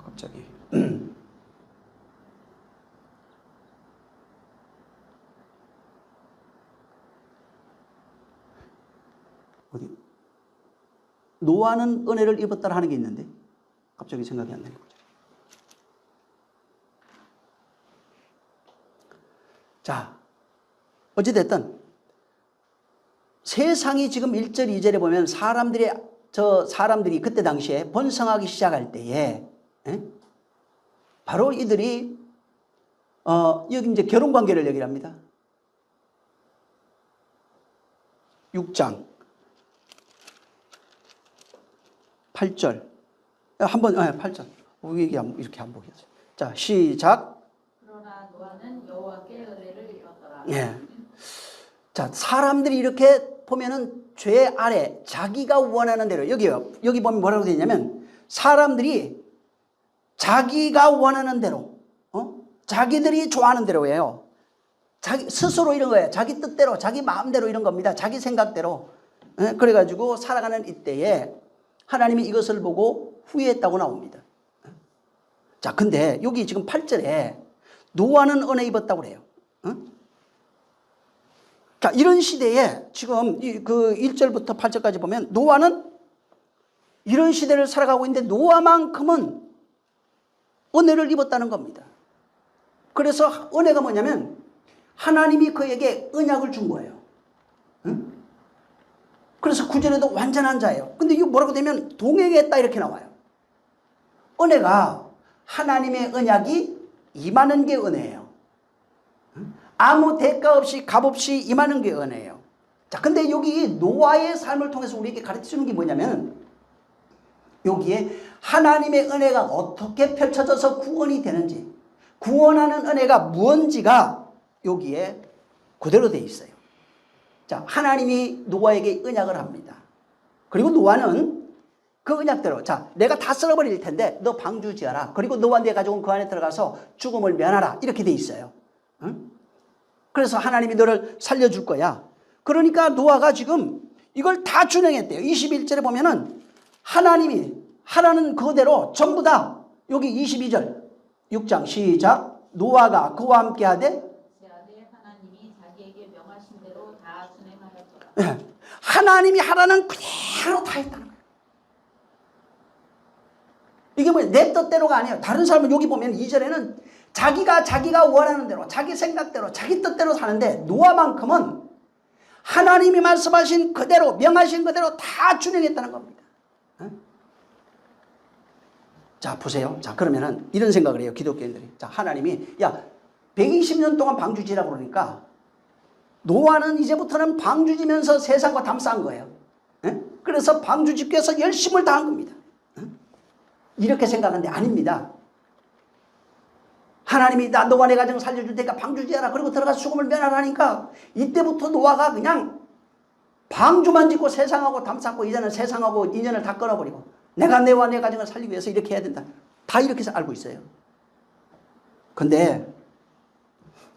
갑자기 어디 노아는 은혜를 입었다 하는 게 있는데 갑자기 생각이 안 나는 거죠. 자, 어찌됐든 세상이 지금 1절 2절에 보면 사람들이 그때 당시에 번성하기 시작할 때에 바로 이들이 여기 이제 결혼 관계를 얘기를 합니다. 6장 8절 한번 8절 이렇게 한번 보겠습니다. 자, 시작. 그러나 노아는 여호와께 은혜를 입었더라. 예. 자, 사람들이 이렇게 보면은 죄 아래 자기가 원하는 대로 여기 보면 뭐라고 되어 있냐면 사람들이 자기가 원하는 대로 자기들이 좋아하는 대로예요. 자기 스스로 이런 거예요. 자기 뜻대로 자기 마음대로 이런 겁니다. 자기 생각대로. 그래가지고 살아가는 이때에 하나님이 이것을 보고 후회했다고 나옵니다. 자, 근데 여기 지금 8절에 노아는 은혜 입었다고 그래요. 자, 이런 시대에 지금 그 1절부터 8절까지 보면 노아는 이런 시대를 살아가고 있는데 노아만큼은 은혜를 입었다는 겁니다. 그래서 은혜가 뭐냐면 하나님이 그에게 언약을 준 거예요. 그래서 9절에도 완전한 자예요. 근데 이거 뭐라고 되면 동행했다 이렇게 나와요. 은혜가 하나님의 언약이 임하는 게 은혜예요. 아무 대가 없이 값 없이 임하는 게 은혜예요. 자, 근데 여기 노아의 삶을 통해서 우리에게 가르쳐주는 게 뭐냐면 여기에 하나님의 은혜가 어떻게 펼쳐져서 구원이 되는지 구원하는 은혜가 무언지가 여기에 그대로 되어 있어요. 자, 하나님이 노아에게 언약을 합니다. 그리고 노아는 그 언약대로 자, 내가 다 썰어버릴 텐데 너 방주 지어라. 그리고 너와 네 가족은 그 안에 들어가서 죽음을 면하라. 이렇게 돼 있어요. 응? 그래서 하나님이 너를 살려줄 거야. 그러니까 노아가 지금 이걸 다 준행했대요. 21절에 보면은 하나님이 하라는 그대로 전부 다 여기 22절 6장 시작. 노아가 그와 함께 하되 하나님이 자기에게 명하신 대로 다 준행하였더라. 예, 하나님이 하라는 그대로 다 했다는 거예요. 이게 뭐예요? 내 뜻대로가 아니에요. 다른 사람은 여기 보면 2절에는 자기가 원하는 대로 자기 생각대로 자기 뜻대로 사는데 노아만큼은 하나님이 말씀하신 그대로 명하신 그대로 다 준행했다는 겁니다. 자, 보세요. 자, 그러면은 이런 생각을 해요. 기독교인들이. 자, 하나님이 120년 동안 방주지라고 그러니까 노아는 이제부터는 방주지면서 세상과 담쌓은 거예요. 그래서 방주짓기 위해서 열심을 다한 겁니다. 이렇게 생각하는데 아닙니다. 하나님이 너와 내 가정 살려줄 테니까 방주지하라. 그리고 들어가서 죽음을 면하라니까 이때부터 노아가 그냥 방주만 짓고 세상하고 담쌓고 이제는 세상하고 인연을 다 끊어버리고 내가 내와 내 가정을 살리기 위해서 이렇게 해야 된다. 다 이렇게 알고 있어요. 근데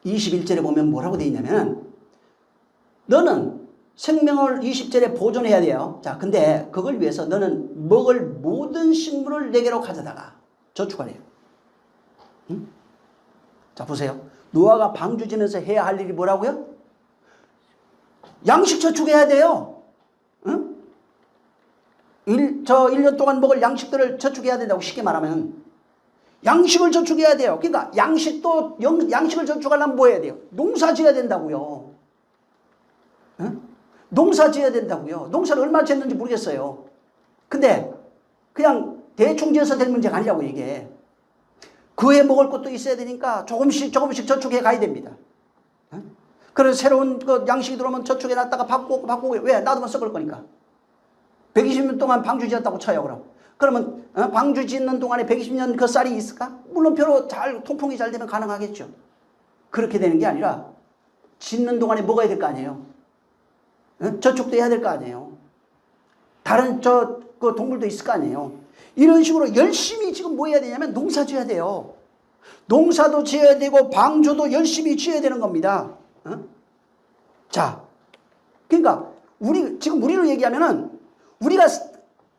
21절에 보면 뭐라고 되어 있냐면 너는 생명을 20절에 보존해야 돼요. 자, 근데 그걸 위해서 너는 먹을 모든 식물을 내게로 가져다가 저축하래요. 응? 자, 보세요. 노아가 방주 지면서 해야 할 일이 뭐라고요? 양식 저축해야 돼요. 응? 1년 동안 먹을 양식들을 저축해야 된다고 쉽게 말하면. 양식을 저축해야 돼요. 그러니까 양식을 저축하려면 뭐 해야 돼요? 농사 지어야 된다고요. 응? 농사 지어야 된다고요. 농사를 얼마 지었는지 모르겠어요. 근데 그냥 대충 지어서 될 문제가 아니라고 이게. 그에 먹을 것도 있어야 되니까 조금씩 저축해 가야 됩니다. 응? 그래서 새로운 그 양식이 들어오면 저축해 놨다가 바꾸고 왜? 놔두면 썩을 거니까. 120년 동안 방주 지었다고 쳐요, 그럼. 그러면 방주 짓는 동안에 120년 그 쌀이 있을까? 물론 표로 통풍이 잘 되면 가능하겠죠. 그렇게 되는 게 아니라 짓는 동안에 먹어야 될 거 아니에요. 저축도 해야 될 거 아니에요. 다른 그 동물도 있을 거 아니에요. 이런 식으로 열심히 지금 뭐 해야 되냐면 농사 지어야 돼요. 농사도 지어야 되고 방주도 열심히 지어야 되는 겁니다. 자, 그러니까 지금 우리로 얘기하면은 우리가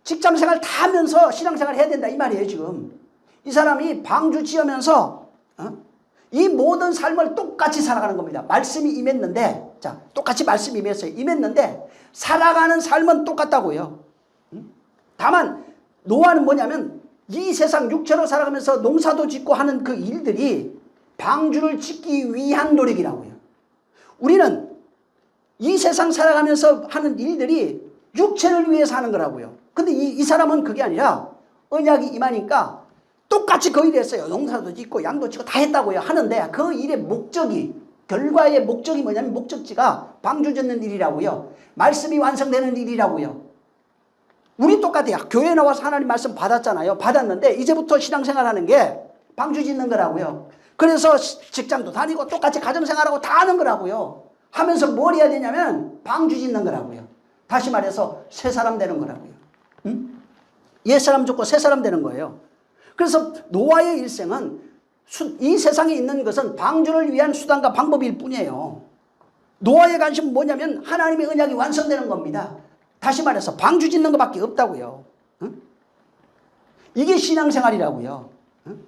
직장 생활 다 하면서 신앙 생활 해야 된다 이 말이에요 지금. 이 사람이 방주 지으면서 이 모든 삶을 똑같이 살아가는 겁니다. 말씀이 임했는데, 자, 똑같이 말씀이 임했어요. 임했는데 살아가는 삶은 똑같다고요. 다만 노아는 뭐냐면 이 세상 육체로 살아가면서 농사도 짓고 하는 그 일들이 방주를 짓기 위한 노력이라고요. 우리는 이 세상 살아가면서 하는 일들이 육체를 위해서 하는 거라고요. 근데 이 사람은 그게 아니라 언약이 임하니까 똑같이 그 일을 했어요. 농사도 짓고 양도 짓고 다 했다고요. 하는데 그 일의 목적이, 결과의 목적이 뭐냐면 목적지가 방주 짓는 일이라고요. 말씀이 완성되는 일이라고요. 우리 똑같아요. 교회 나와서 하나님 말씀 받았잖아요. 받았는데 이제부터 신앙생활 하는 게 방주 짓는 거라고요. 그래서 직장도 다니고 똑같이 가정생활하고 다 하는 거라고요. 하면서 뭘 해야 되냐면 방주 짓는 거라고요. 다시 말해서 새 사람 되는 거라고요. 응? 옛사람 죽고 새 사람 되는 거예요. 그래서 노아의 일생은 이 세상에 있는 것은 방주를 위한 수단과 방법일 뿐이에요. 노아의 관심은 뭐냐면 하나님의 언약이 완성되는 겁니다. 다시 말해서 방주 짓는 것밖에 없다고요. 응? 이게 신앙생활이라고요. 응?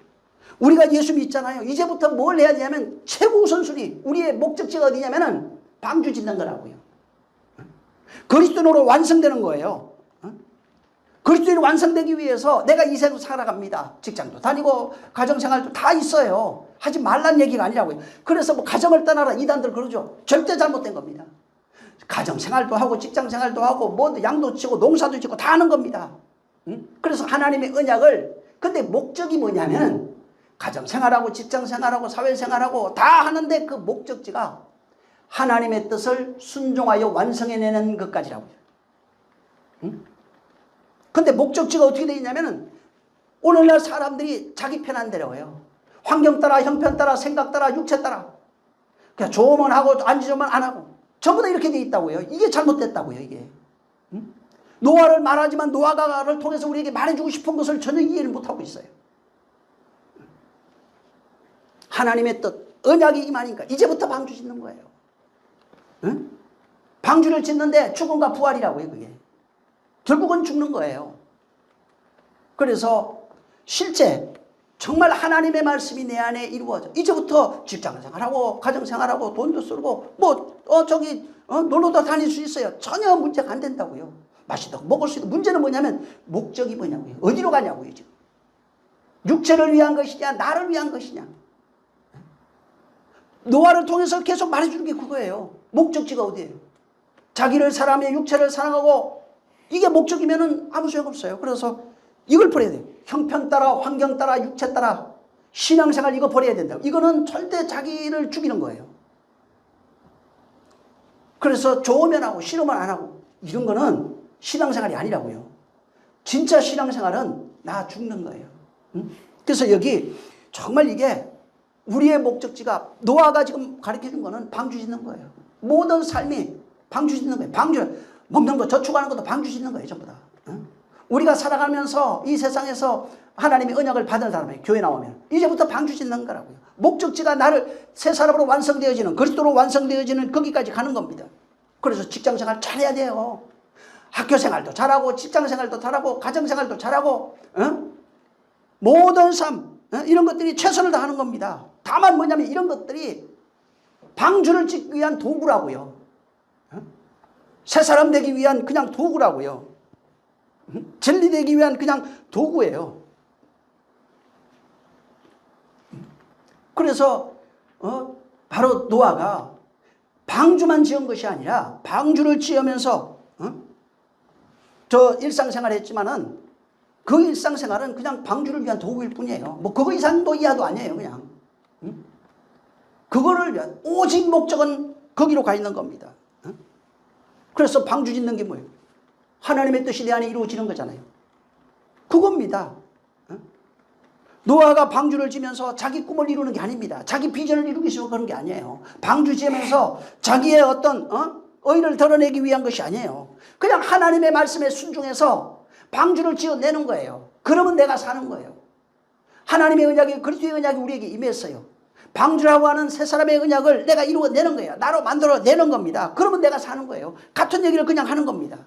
우리가 예수 믿잖아요. 이제부터 뭘 해야 되냐면 최고 우선순위, 우리의 목적지가 어디냐면은 방주 짓는 거라고요. 그리스도인으로 완성되는 거예요. 그리스도인이 완성되기 위해서 내가 이 세상을 살아갑니다. 직장도 다니고 가정생활도 다 있어요. 하지 말란 얘기가 아니라고요. 그래서 뭐 가정을 떠나라 이단들 그러죠. 절대 잘못된 겁니다. 가정생활도 하고 직장생활도 하고 뭐 양도 치고 농사도 짓고 다 하는 겁니다. 그래서 하나님의 언약을, 근데 목적이 뭐냐면 가정생활하고 직장생활하고 사회생활하고 다 하는데 그 목적지가 하나님의 뜻을 순종하여 완성해내는 것까지라고요. 근데 목적지가 어떻게 되어 있냐면은 오늘날 사람들이 자기 편한 대로 해요. 환경 따라, 형편 따라, 생각 따라, 육체 따라. 그냥 좋으면 하고 안 좋으면 안 하고. 전부 다 이렇게 되어 있다고요. 이게 잘못됐다고요, 이게. 노아를 말하지만 노아가를 통해서 우리에게 말해주고 싶은 것을 전혀 이해를 못하고 있어요. 하나님의 뜻, 언약이 임하니까 이제부터 방주 짓는 거예요. 응? 방주를 짓는데 죽음과 부활이라고요, 그게. 결국은 죽는 거예요. 그래서 실제 정말 하나님의 말씀이 내 안에 이루어져. 이제부터 직장생활하고 가정생활하고 돈도 쓰고 놀러도 다닐 수 있어요. 전혀 문제가 안 된다고요. 맛있다 먹을 수 있고. 문제는 뭐냐면 목적이 뭐냐고요. 어디로 가냐고요 지금. 육체를 위한 것이냐 나를 위한 것이냐. 노아를 통해서 계속 말해주는 게 그거예요. 목적지가 어디예요. 자기를 사랑하며 육체를 사랑하고 이게 목적이면은 아무 소용없어요. 그래서 이걸 버려야 돼요. 형편 따라, 환경 따라, 육체 따라, 신앙생활 이거 버려야 된다고. 이거는 절대 자기를 죽이는 거예요. 그래서 좋으면 하고 싫으면 안 하고 이런 거는 신앙생활이 아니라고요. 진짜 신앙생활은 나 죽는 거예요. 응? 그래서 여기 정말 이게 우리의 목적지가 노아가 지금 가르쳐준 거는 방주 짓는 거예요. 모든 삶이 방주 짓는 거예요. 방주 먹는 거 저축하는 것도 방주 짓는 거예요. 전부 다. 응? 우리가 살아가면서 이 세상에서 하나님의 언약을 받은 사람이 교회 나오면 이제부터 방주 짓는 거라고요. 목적지가 나를 새 사람으로 완성되어지는 그리스도로 완성되어지는 거기까지 가는 겁니다. 그래서 직장생활 잘해야 돼요. 학교생활도 잘하고 직장생활도 잘하고 가정생활도 잘하고 모든 삶 이런 것들이 최선을 다하는 겁니다. 다만 뭐냐면 이런 것들이 방주를 짓기 위한 도구라고요. 새 사람 되기 위한 그냥 도구라고요. 진리 되기 위한 그냥 도구예요. 그래서 바로 노아가 방주만 지은 것이 아니라 방주를 지으면서 저 일상생활을 했지만은 그 일상생활은 그냥 방주를 위한 도구일 뿐이에요. 뭐 그거 이상도 이하도 아니에요. 그냥 그거를 위한 오직 목적은 거기로 가 있는 겁니다. 그래서 방주 짓는 게 뭐예요? 하나님의 뜻이 내 안에 이루어지는 거잖아요. 그겁니다. 노아가 방주를 지면서 자기 꿈을 이루는 게 아닙니다. 자기 비전을 이루기 위해서 그런 게 아니에요. 방주 지으면서 자기의 어떤 의의를 드러내기 위한 것이 아니에요. 그냥 하나님의 말씀에 순종해서 방주를 지어내는 거예요. 그러면 내가 사는 거예요. 하나님의 언약이, 그리스도의 언약이 우리에게 임했어요. 방주라고 하는 세 사람의 언약을 내가 이루어내는 거예요. 나로 만들어내는 겁니다. 그러면 내가 사는 거예요. 같은 얘기를 그냥 하는 겁니다.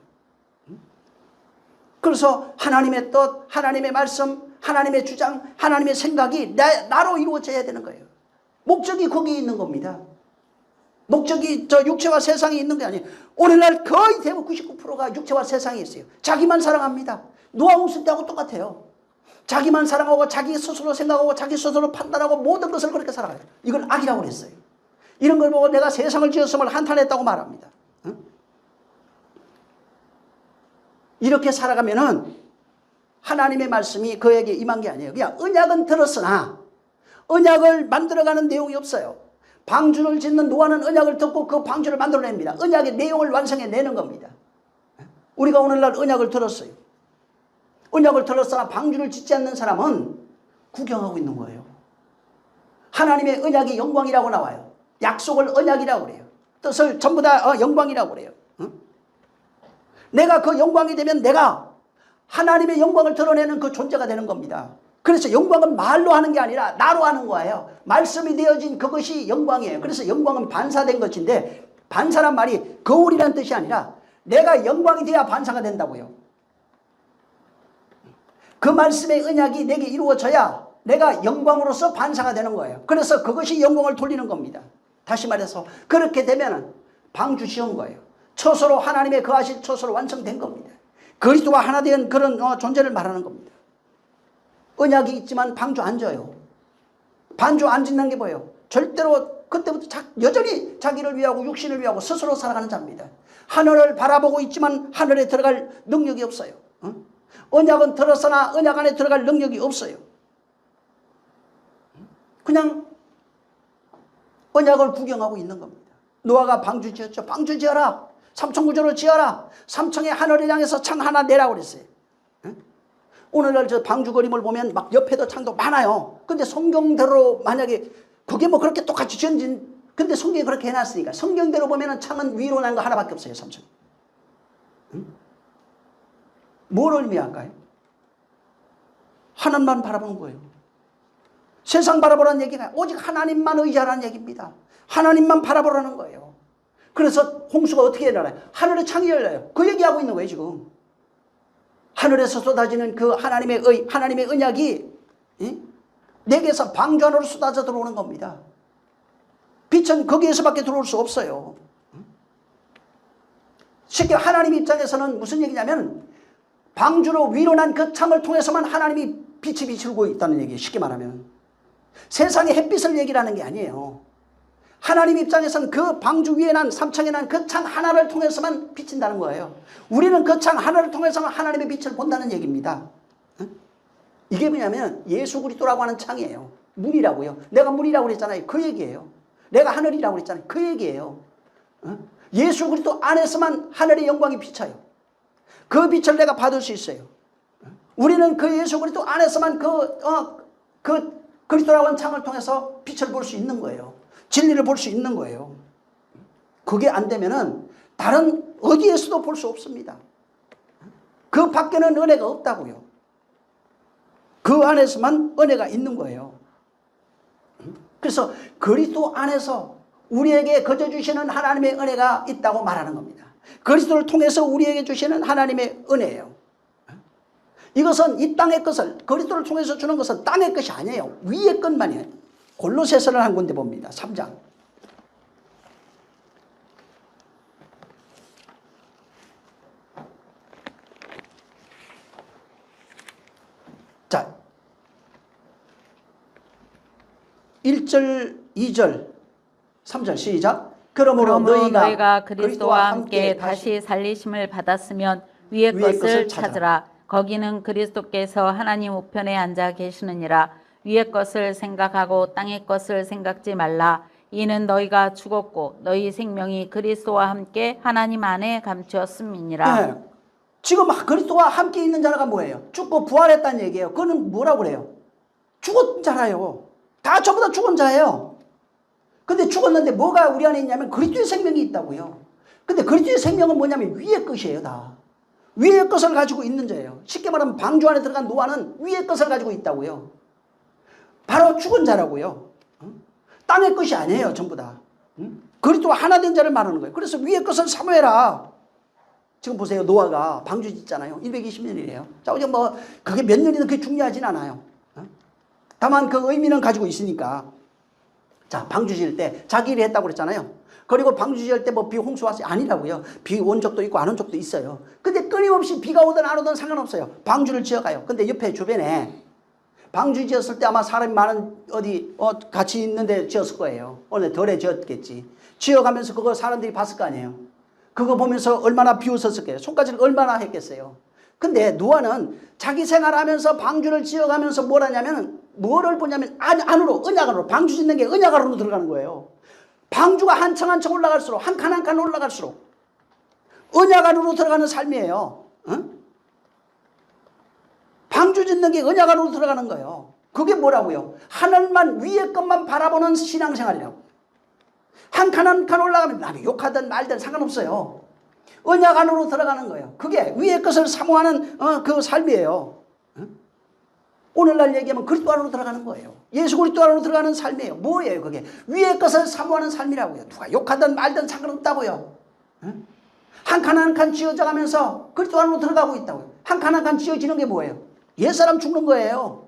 그래서 하나님의 뜻, 하나님의 말씀, 하나님의 주장, 하나님의 생각이 나로 이루어져야 되는 거예요. 목적이 거기에 있는 겁니다. 목적이 저 육체와 세상에 있는 게 아니에요. 오늘날 거의 대부분 99%가 육체와 세상에 있어요. 자기만 사랑합니다. 노아 홍수 때하고 똑같아요. 자기만 사랑하고 자기 스스로 생각하고 자기 스스로 판단하고 모든 것을 그렇게 살아가요. 이걸 악이라고 그랬어요. 이런 걸 보고 내가 세상을 지었음을 한탄했다고 말합니다. 이렇게 살아가면은 하나님의 말씀이 그에게 임한 게 아니에요. 그냥 언약은 들었으나 언약을 만들어가는 내용이 없어요. 방주를 짓는 노아는 언약을 듣고 그 방주를 만들어냅니다. 언약의 내용을 완성해내는 겁니다. 우리가 오늘날 언약을 들었어요. 언약을 들었으나 방주를 짓지 않는 사람은 구경하고 있는 거예요. 하나님의 언약이 영광이라고 나와요. 약속을 언약이라고 그래요. 뜻을 전부 다 영광이라고 그래요. 내가 그 영광이 되면 내가 하나님의 영광을 드러내는 그 존재가 되는 겁니다. 그래서 영광은 말로 하는 게 아니라 나로 하는 거예요. 말씀이 되어진 그것이 영광이에요. 그래서 영광은 반사된 것인데, 반사란 말이 거울이란 뜻이 아니라 내가 영광이 돼야 반사가 된다고요. 그 말씀의 언약이 내게 이루어져야 내가 영광으로서 반사가 되는 거예요. 그래서 그것이 영광을 돌리는 겁니다. 다시 말해서 그렇게 되면 방주 지은 거예요. 처소로 하나님의 거하실 처소로 완성된 겁니다. 그리스도와 하나 된 그런 존재를 말하는 겁니다. 언약이 있지만 방주 안 져요. 방주 안 짓는 게 뭐예요? 절대로 그때부터 여전히 자기를 위하고 육신을 위하고 스스로 살아가는 자입니다. 하늘을 바라보고 있지만 하늘에 들어갈 능력이 없어요. 언약은 들었으나 언약 안에 들어갈 능력이 없어요. 그냥 언약을 구경하고 있는 겁니다. 노아가 방주 지었죠. 방주 지어라. 삼천구조를 지어라. 삼청의 하늘을 향해서 창 하나 내라고 그랬어요. 오늘날 저 방주 그림을 보면 막 옆에도 창도 많아요. 근데 성경대로 만약에 그게 뭐 그렇게 똑같이 지어진, 근데 성경이 그렇게 해놨으니까 성경대로 보면은 창은 위로 난 거 하나밖에 없어요. 삼청. 뭘 의미할까요? 하나님만 바라보는 거예요. 세상 바라보라는 얘기가 오직 하나님만 의지하라는 얘기입니다. 하나님만 바라보라는 거예요. 그래서 홍수가 어떻게 일어나요? 하늘에 창이 열려요. 그 얘기하고 있는 거예요 지금. 하늘에서 쏟아지는 그 하나님의 언약이 내게서 방주 안으로 쏟아져 들어오는 겁니다. 빛은 거기에서밖에 들어올 수 없어요. 쉽게 하나님 입장에서는 무슨 얘기냐면 방주로 위로 난 그 창을 통해서만 하나님이 빛이 비추고 있다는 얘기예요. 쉽게 말하면 세상의 햇빛을 얘기하는 게 아니에요. 하나님 입장에서는 그 방주 위에 난 삼창에 난 그 창 하나를 통해서만 비친다는 거예요. 우리는 그 창 하나를 통해서만 하나님의 빛을 본다는 얘기입니다. 이게 뭐냐면 예수 그리스도라고 하는 창이에요. 문이라고요. 내가 문이라고 그랬잖아요. 그 얘기예요. 내가 하늘이라고 그랬잖아요. 그 얘기예요. 예수 그리스도 안에서만 하늘의 영광이 비쳐요. 그 빛을 내가 받을 수 있어요. 우리는 그 예수 그리스도 안에서만 그 그리스도라고 하는 창을 통해서 빛을 볼 수 있는 거예요. 진리를 볼 수 있는 거예요. 그게 안 되면은 다른 어디에서도 볼 수 없습니다. 그 밖에는 은혜가 없다고요. 그 안에서만 은혜가 있는 거예요. 그래서 그리스도 안에서 우리에게 거저 주시는 하나님의 은혜가 있다고 말하는 겁니다. 그리스도를 통해서 우리에게 주시는 하나님의 은혜예요. 이것은 이 땅의 것을 그리스도를 통해서 주는 것은 땅의 것이 아니에요. 위의 것만이에요. 골로새서를 한 군데 봅니다. 3장. 자, 1절, 2절, 3절 시작. 그러므로 너희가 그리스도와 함께 다시 살리심을 받았으면 위의 것을 찾으라. 거기는 그리스도께서 하나님 우편에 앉아 계시느니라. 위의 것을 생각하고 땅의 것을 생각지 말라. 이는 너희가 죽었고 너희 생명이 그리스도와 함께 하나님 안에 감추었음이니라. 네. 지금 그리스도와 함께 있는 자가 뭐예요? 죽고 부활했다는 얘기예요. 그거는 뭐라고 그래요? 죽은 자라요. 다 전부 다 죽은 자예요. 근데 죽었는데 뭐가 우리 안에 있냐면 그리스도의 생명이 있다고요. 근데 그리스도의 생명은 뭐냐면 위의 것이에요. 다 위의 것을 가지고 있는 자예요. 쉽게 말하면 방주 안에 들어간 노아는 위의 것을 가지고 있다고요. 바로 죽은 자라고요. 땅의 것이 아니에요. 전부 다 그리스도와 하나 된 자를 말하는 거예요. 그래서 위의 것을 사모해라. 지금 보세요. 노아가 방주 짓잖아요. 120년이래요. 자, 이제 뭐 그게 몇 년이든 그게 중요하진 않아요. 다만 그 의미는 가지고 있으니까. 자, 방주 지을 때 자기 일을 했다고 그랬잖아요. 그리고 방주 지을 때 뭐 비 홍수 왔어요? 아니라고요. 비 온 적도 있고 안 온 적도 있어요. 근데 끊임없이 비가 오든 안 오든 상관없어요. 방주를 지어가요. 근데 옆에 주변에 방주 지었을 때 아마 사람이 많은 같이 있는데 지었을 거예요. 어느 덜에 지었겠지. 지어가면서 그거 사람들이 봤을 거 아니에요. 그거 보면서 얼마나 비웃었을 거예요. 손가락을 얼마나 했겠어요. 근데 노아는 자기 생활하면서 방주를 지어가면서 뭘 하냐면 뭐를 보냐면 안으로 언약 안으로 방주 짓는 게 언약 안으로 들어가는 거예요. 방주가 한층 한층 올라갈수록 한 칸 한 칸 올라갈수록 언약 안으로 들어가는 삶이에요. 응? 방주 짓는 게 언약 안으로 들어가는 거예요. 그게 뭐라고요? 하늘만 위의 것만 바라보는 신앙생활이라고. 한 칸 한 칸 올라가면 남이 욕하든 말든 상관없어요. 언약 안으로 들어가는 거예요. 그게 위의 것을 사모하는 그 삶이에요. 오늘날 얘기하면 그리스도 안으로 들어가는 거예요. 예수 그리스도 안으로 들어가는 삶이에요. 뭐예요 그게? 위의 것을 사모하는 삶이라고요. 누가 욕하든 말든 상관없다고요. 한 칸 한 칸 지어져 가면서 그리스도 안으로 들어가고 있다고요. 한 칸 한 칸 지어지는 게 뭐예요? 옛사람 죽는 거예요.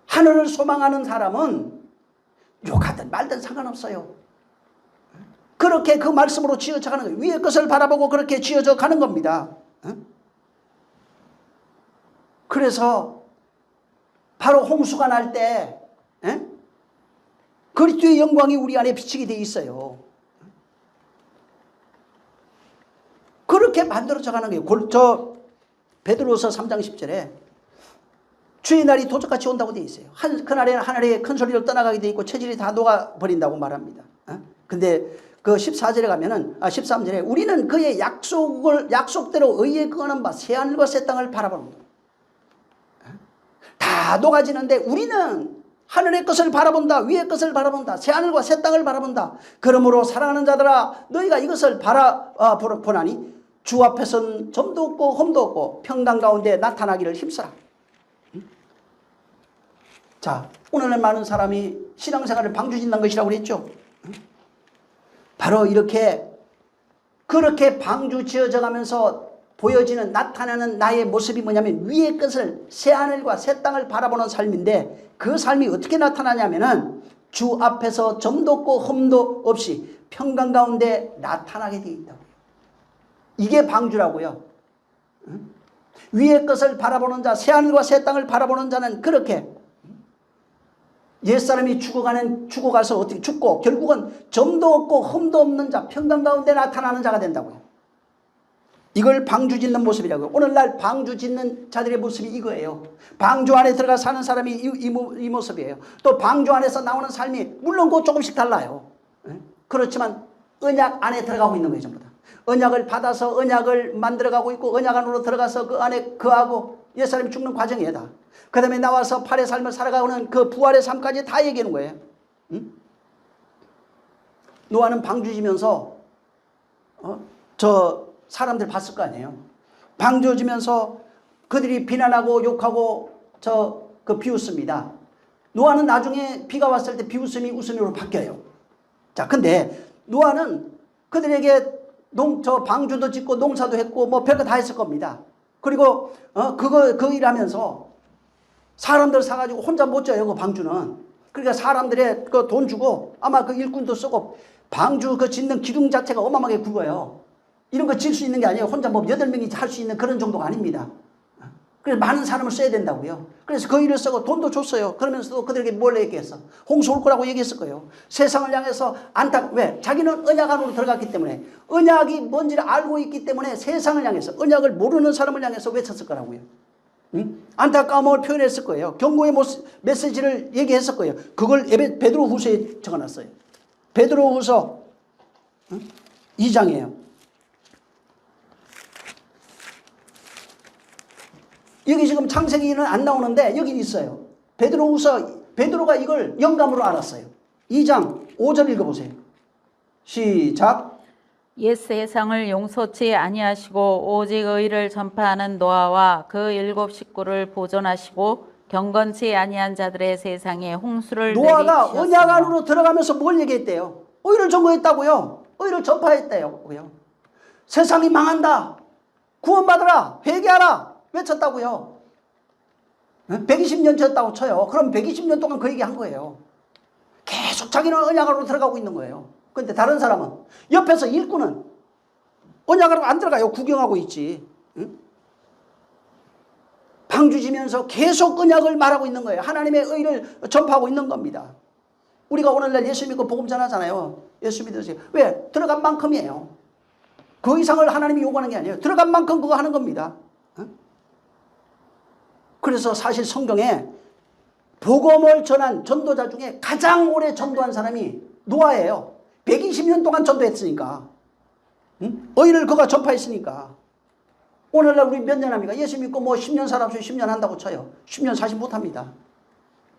하늘을 소망하는 사람은 욕하든 말든 상관없어요. 그렇게 그 말씀으로 지어져 가는 거예요. 위의 것을 바라보고 그렇게 지어져 가는 겁니다. 그래서 바로 홍수가 날 때 그리스도의 영광이 우리 안에 비치게 돼 있어요. 그렇게 만들어져 가는 거예요. 저 베드로서 3장 10절에 주의 날이 도적같이 온다고 돼 있어요. 그날에는 하늘에 큰 소리로 떠나가게 돼 있고 체질이 다 녹아버린다고 말합니다. 근데 그 14절에 가면은 13절에 우리는 그의 약속대로 의에 거하는 바 새하늘과 새 땅을 바라봅니다. 다 녹아지는데 우리는 하늘의 것을 바라본다. 위의 것을 바라본다. 새하늘과 새 땅을 바라본다. 그러므로 사랑하는 자들아 너희가 이것을 바라보나니 주 앞에서는 점도 없고 흠도 없고 평강 가운데 나타나기를 힘써라. 자, 오늘날 많은 사람이 신앙생활을 방주 짓는 것이라고 그랬죠. 바로 이렇게 그렇게 방주 지어져 가면서 보여지는 나타나는 나의 모습이 뭐냐면 위의 것을 새하늘과 새 땅을 바라보는 삶인데 그 삶이 어떻게 나타나냐면은 주 앞에서 점도 없고 흠도 없이 평강 가운데 나타나게 되어 있다고요. 이게 방주라고요. 위의 것을 바라보는 자, 새하늘과 새 땅을 바라보는 자는 그렇게 옛사람이 죽어가서 어떻게 죽고 결국은 점도 없고 흠도 없는 자, 평강 가운데 나타나는 자가 된다고요. 이걸 방주 짓는 모습이라고요. 오늘날 방주 짓는 자들의 모습이 이거예요. 방주 안에 들어가 사는 사람이 이 모습이에요. 또 방주 안에서 나오는 삶이 물론 그 조금씩 달라요. 그렇지만 언약 안에 들어가고 있는 거예요. 전부 다. 언약을 받아서 언약을 만들어가고 있고 언약 안으로 들어가서 그 안에 거하고 옛사람이 죽는 과정이에요. 다. 그 다음에 나와서 팔의 삶을 살아가는 그 부활의 삶까지 다 얘기하는 거예요. 노아는 방주 지면서 저 사람들 봤을 거 아니에요. 방주 지면서 그들이 비난하고 욕하고 비웃습니다. 노아는 나중에 비가 왔을 때 비웃음이 웃음으로 바뀌어요. 자, 근데 노아는 그들에게 방주도 짓고 농사도 했고 뭐 별거 다 했을 겁니다. 그리고 그 일하면서 사람들 사가지고 혼자 못 져요. 그 방주는. 그러니까 사람들의 그 돈 주고 아마 그 일꾼도 쓰고 방주 그 짓는 기둥 자체가 어마어마하게 굵어요. 이런 거 질 수 있는 게 아니에요. 혼자 뭐 8명이 할 수 있는 그런 정도가 아닙니다. 그래서 많은 사람을 써야 된다고요. 그래서 그 일을 쓰고 돈도 줬어요. 그러면서도 그들에게 뭘 얘기했어? 홍수 올 거라고 얘기했을 거예요. 세상을 향해서 왜? 자기는 언약 안으로 들어갔기 때문에, 언약이 뭔지를 알고 있기 때문에 세상을 향해서, 언약을 모르는 사람을 향해서 외쳤을 거라고요. 응? 안타까움을 표현했을 거예요. 경고의 메시지를 얘기했을 거예요. 그걸 베드로후서에 적어놨어요. 베드로후서 2장이에요. 여기 지금 창세기는 안 나오는데 여기 있어요. 베드로가 이걸 영감으로 알았어요. 2장 5절 읽어보세요. 시작. 옛 세상을 용서치 아니하시고 오직 의를 전파하는 노아와 그 7 식구를 보존하시고 경건치 아니한 자들의 세상에 홍수를 노아가 내리셨으며. 언약 안으로 들어가면서 뭘 얘기했대요? 의를 전거했다고요. 의를 전파했대요. 세상이 망한다. 구원받으라. 회개하라. 외쳤다고요. 120년 졌다고 쳐요. 그럼 120년 동안 그 얘기한 거예요. 계속 자기는 언약으로 들어가고 있는 거예요. 그런데 다른 사람은 옆에서 일꾼은 언약으로 안 들어가요. 구경하고 있지. 응? 방주지면서 계속 언약을 말하고 있는 거예요. 하나님의 의를 전파하고 있는 겁니다. 우리가 오늘날 예수 믿고 복음 전하잖아요. 예수 믿으세요. 왜? 들어간 만큼이에요. 그 이상을 하나님이 요구하는 게 아니에요. 들어간 만큼 그거 하는 겁니다. 그래서 사실 성경에 복음을 전한 전도자 중에 가장 오래 전도한 사람이 노아예요. 120년 동안 전도했으니까. 응? 의를 그가 전파했으니까. 오늘날 우리 몇 년 합니까? 예수 믿고 뭐 10년 살았어요. 10년 한다고 쳐요. 10년 사실 못합니다.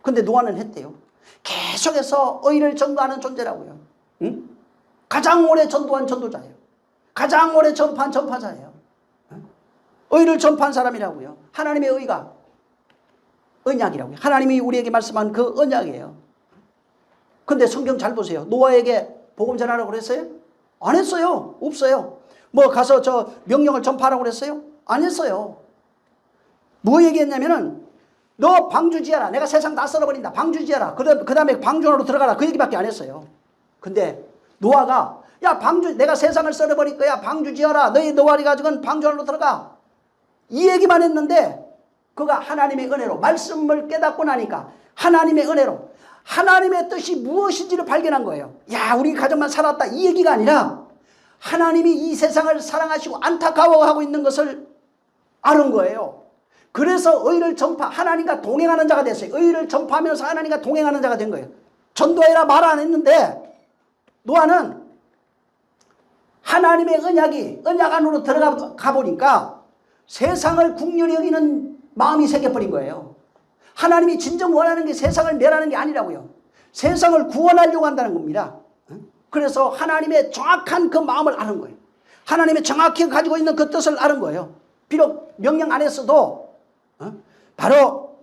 근데 노아는 했대요. 계속해서 의를 전도하는 존재라고요. 응? 가장 오래 전도한 전도자예요. 가장 오래 전파한 전파자예요. 응? 의를 전파한 사람이라고요. 하나님의 의가 언약이라고요. 하나님이 우리에게 말씀한 그 언약이에요. 근데 성경 잘 보세요. 노아에게 복음 전하라고 그랬어요? 안 했어요. 없어요. 뭐 가서 저 명령을 전파하라고 그랬어요? 안 했어요. 뭐 얘기했냐면은 너 방주 지어라. 내가 세상 다 썰어버린다. 방주 지어라. 그 다음에 방주 안으로 들어가라. 그 얘기밖에 안 했어요. 근데 노아가 야 내가 세상을 썰어버릴 거야. 방주 지어라. 너희 노아리 가지고는 방주 안으로 들어가. 이 얘기만 했는데 그가 하나님의 은혜로 말씀을 깨닫고 나니까 하나님의 은혜로 하나님의 뜻이 무엇인지를 발견한 거예요. 야 우리 가정만 살았다 이 얘기가 아니라 하나님이 이 세상을 사랑하시고 안타까워하고 있는 것을 아는 거예요. 그래서 의를 하나님과 동행하는 자가 됐어요. 의를 전파하면서 하나님과 동행하는 자가 된 거예요. 전도해라 말 안 했는데 노아는 하나님의 언약 안으로 들어가 보니까 세상을 긍휼히 여기는 마음이 생겨버린 거예요. 하나님이 진정 원하는 게 세상을 멸하는 게 아니라고요. 세상을 구원하려고 한다는 겁니다. 그래서 하나님의 정확한 그 마음을 아는 거예요. 하나님의 정확히 가지고 있는 그 뜻을 아는 거예요. 비록 명령 안 했어도 바로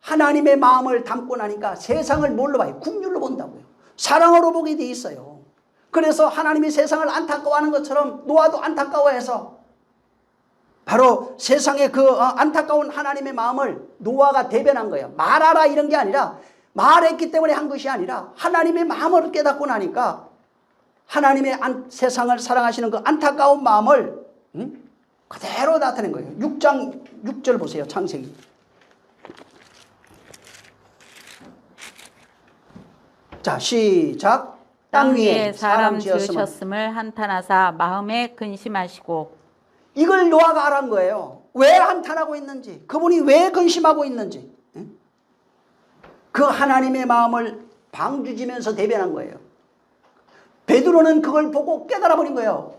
하나님의 마음을 담고 나니까 세상을 뭘로 봐요? 긍휼로 본다고요. 사랑으로 보게 돼 있어요. 그래서 하나님이 세상을 안타까워하는 것처럼 노아도 안타까워해서 바로 세상의 그 안타까운 하나님의 마음을 노아가 대변한 거예요. 말하라 이런 게 아니라 말했기 때문에 한 것이 아니라 하나님의 마음을 깨닫고 나니까 하나님의 세상을 사랑하시는 그 안타까운 마음을 그대로 나타낸 거예요. 6장 6절 보세요. 창세기. 자 시작. 땅 위에 사람 지으셨음을 한탄하사 마음에 근심하시고. 이걸 노아가 알은 거예요. 왜 한탄하고 있는지, 그분이 왜 근심하고 있는지. 그 하나님의 마음을 방주지면서 대변한 거예요. 베드로는 그걸 보고 깨달아 버린 거예요.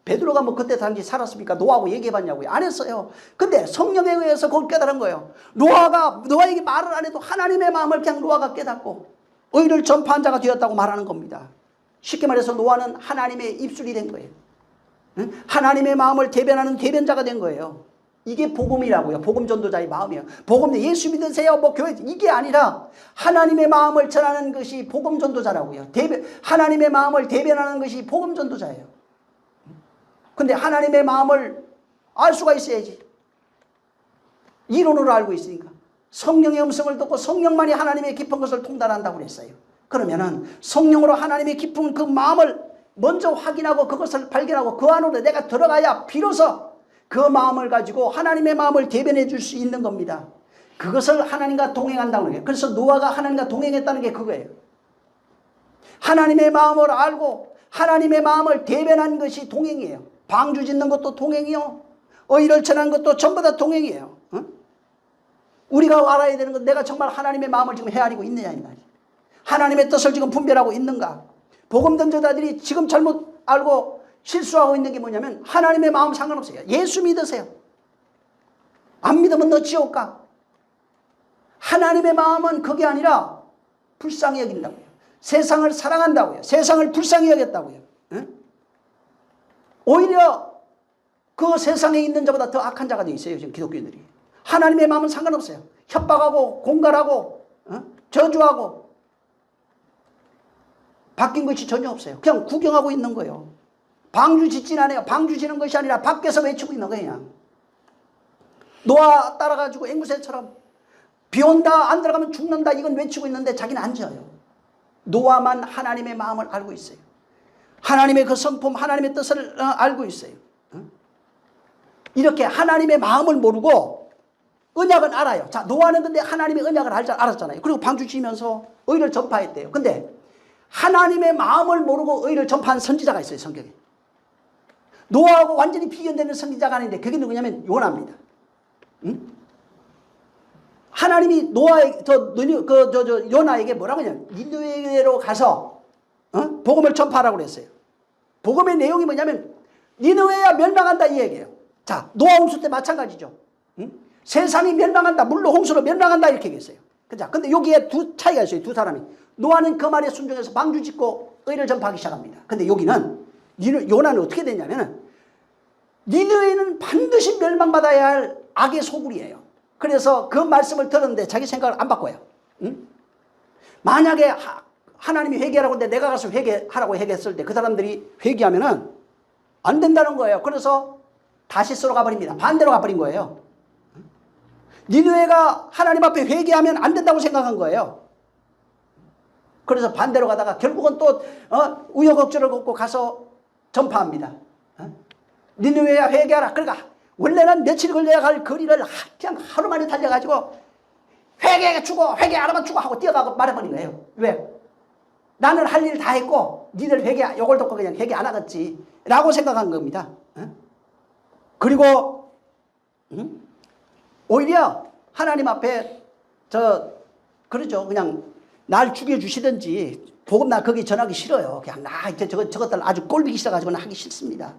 베드로가 뭐 그때 당시 살았습니까? 노아하고 얘기해봤냐고요? 안 했어요. 근데 성령에 의해서 그걸 깨달은 거예요. 노아에게 말을 안 해도 하나님의 마음을 그냥 노아가 깨닫고 의를 전파한 자가 되었다고 말하는 겁니다. 쉽게 말해서 노아는 하나님의 입술이 된 거예요. 하나님의 마음을 대변하는 대변자가 된 거예요. 이게 복음이라고요. 복음 전도자의 마음이에요. 복음 예수 믿으세요. 뭐 교회 이게 아니라 하나님의 마음을 전하는 것이 복음 전도자라고요. 하나님의 마음을 대변하는 것이 복음 전도자예요. 근데 하나님의 마음을 알 수가 있어야지. 이론으로 알고 있으니까. 성령의 음성을 듣고 성령만이 하나님의 깊은 것을 통달한다고 그랬어요. 그러면은 성령으로 하나님의 깊은 그 마음을 먼저 확인하고 그것을 발견하고 그 안으로 내가 들어가야 비로소 그 마음을 가지고 하나님의 마음을 대변해 줄 수 있는 겁니다. 그것을 하나님과 동행한다는 거예요. 그래서 노아가 하나님과 동행했다는 게 그거예요. 하나님의 마음을 알고 하나님의 마음을 대변한 것이 동행이에요. 방주 짓는 것도 동행이요. 의를 전하는 것도 전부 다 동행이에요. 우리가 알아야 되는 건 내가 정말 하나님의 마음을 지금 헤아리고 있느냐 이 말이에요. 하나님의 뜻을 지금 분별하고 있는가. 복음 던저자들이 지금 잘못 알고 실수하고 있는 게 뭐냐면 하나님의 마음 상관없어요. 예수 믿으세요. 안 믿으면 너 지옥 가. 하나님의 마음은 그게 아니라 불쌍히 여긴다고요. 세상을 사랑한다고요. 세상을 불쌍히 여겼다고요. 오히려 그 세상에 있는 자보다 더 악한 자가 되어 있어요. 지금 기독교인들이. 하나님의 마음은 상관없어요. 협박하고 공갈하고 저주하고 바뀐 것이 전혀 없어요. 그냥 구경하고 있는 거예요. 방주 짓진 않아요. 방주 지는 것이 아니라 밖에서 외치고 있는 거예요. 그냥. 노아 따라가지고 앵무새처럼 비 온다 안 들어가면 죽는다 이건 외치고 있는데 자기는 안 져요. 노아만 하나님의 마음을 알고 있어요. 하나님의 그 성품 하나님의 뜻을 알고 있어요. 이렇게 하나님의 마음을 모르고 언약은 알아요. 자, 노아는 근데 하나님의 언약을 알았잖아요. 그리고 방주 지면서 의를 전파했대요. 근데 하나님의 마음을 모르고 의를 전파한 선지자가 있어요. 성경에. 노아하고 완전히 비견되는 선지자가 아닌데 그게 누구냐면 요나입니다. 하나님이 요나에게 뭐라고 하냐면 니느웨로 가서 복음을 전파하라고 그랬어요. 복음의 내용이 뭐냐면 니느웨가 멸망한다 이 얘기예요. 자, 노아 홍수 때 마찬가지죠. 세상이 멸망한다. 물로 홍수로 멸망한다 이렇게 얘기했어요. 그죠? 근데 여기에 두 차이가 있어요. 두 사람이. 노아는 그 말에 순종해서 방주 짓고 의를 전파하기 시작합니다. 근데 여기는 요나는 어떻게 되냐면은 니느웨는 반드시 멸망받아야 할 악의 소굴이에요. 그래서 그 말씀을 들었는데 자기 생각을 안 바꿔요. 만약에 하나님이 회개하라고 했는데 내가 가서 회개하라고 얘기했을 때 그 사람들이 회개하면은 안 된다는 거예요. 그래서 다시스로 가버립니다. 반대로 가버린 거예요. 니느웨가 하나님 앞에 회개하면 안 된다고 생각한 거예요. 그래서 반대로 가다가 결국은 또 우여곡절을 걷고 가서 전파합니다. 니느웨야 회개하라. 그러니까 원래는 며칠 걸려야 할 거리를 그냥 하루 만에 달려가지고 회개해 주고 회개 안 하면 죽어 하고 뛰어가고 말해버린 거예요. 왜? 나는 할 일 다 했고 니들 회개 요걸 듣고 그냥 회개 안 하겠지 라고 생각한 겁니다. 그리고 오히려 하나님 앞에 그러죠. 그냥 날 죽여주시든지 복음 나 거기 전하기 싫어요. 그냥 나 이제 저것들 아주 꼴보기 싫어가지고 나 하기 싫습니다.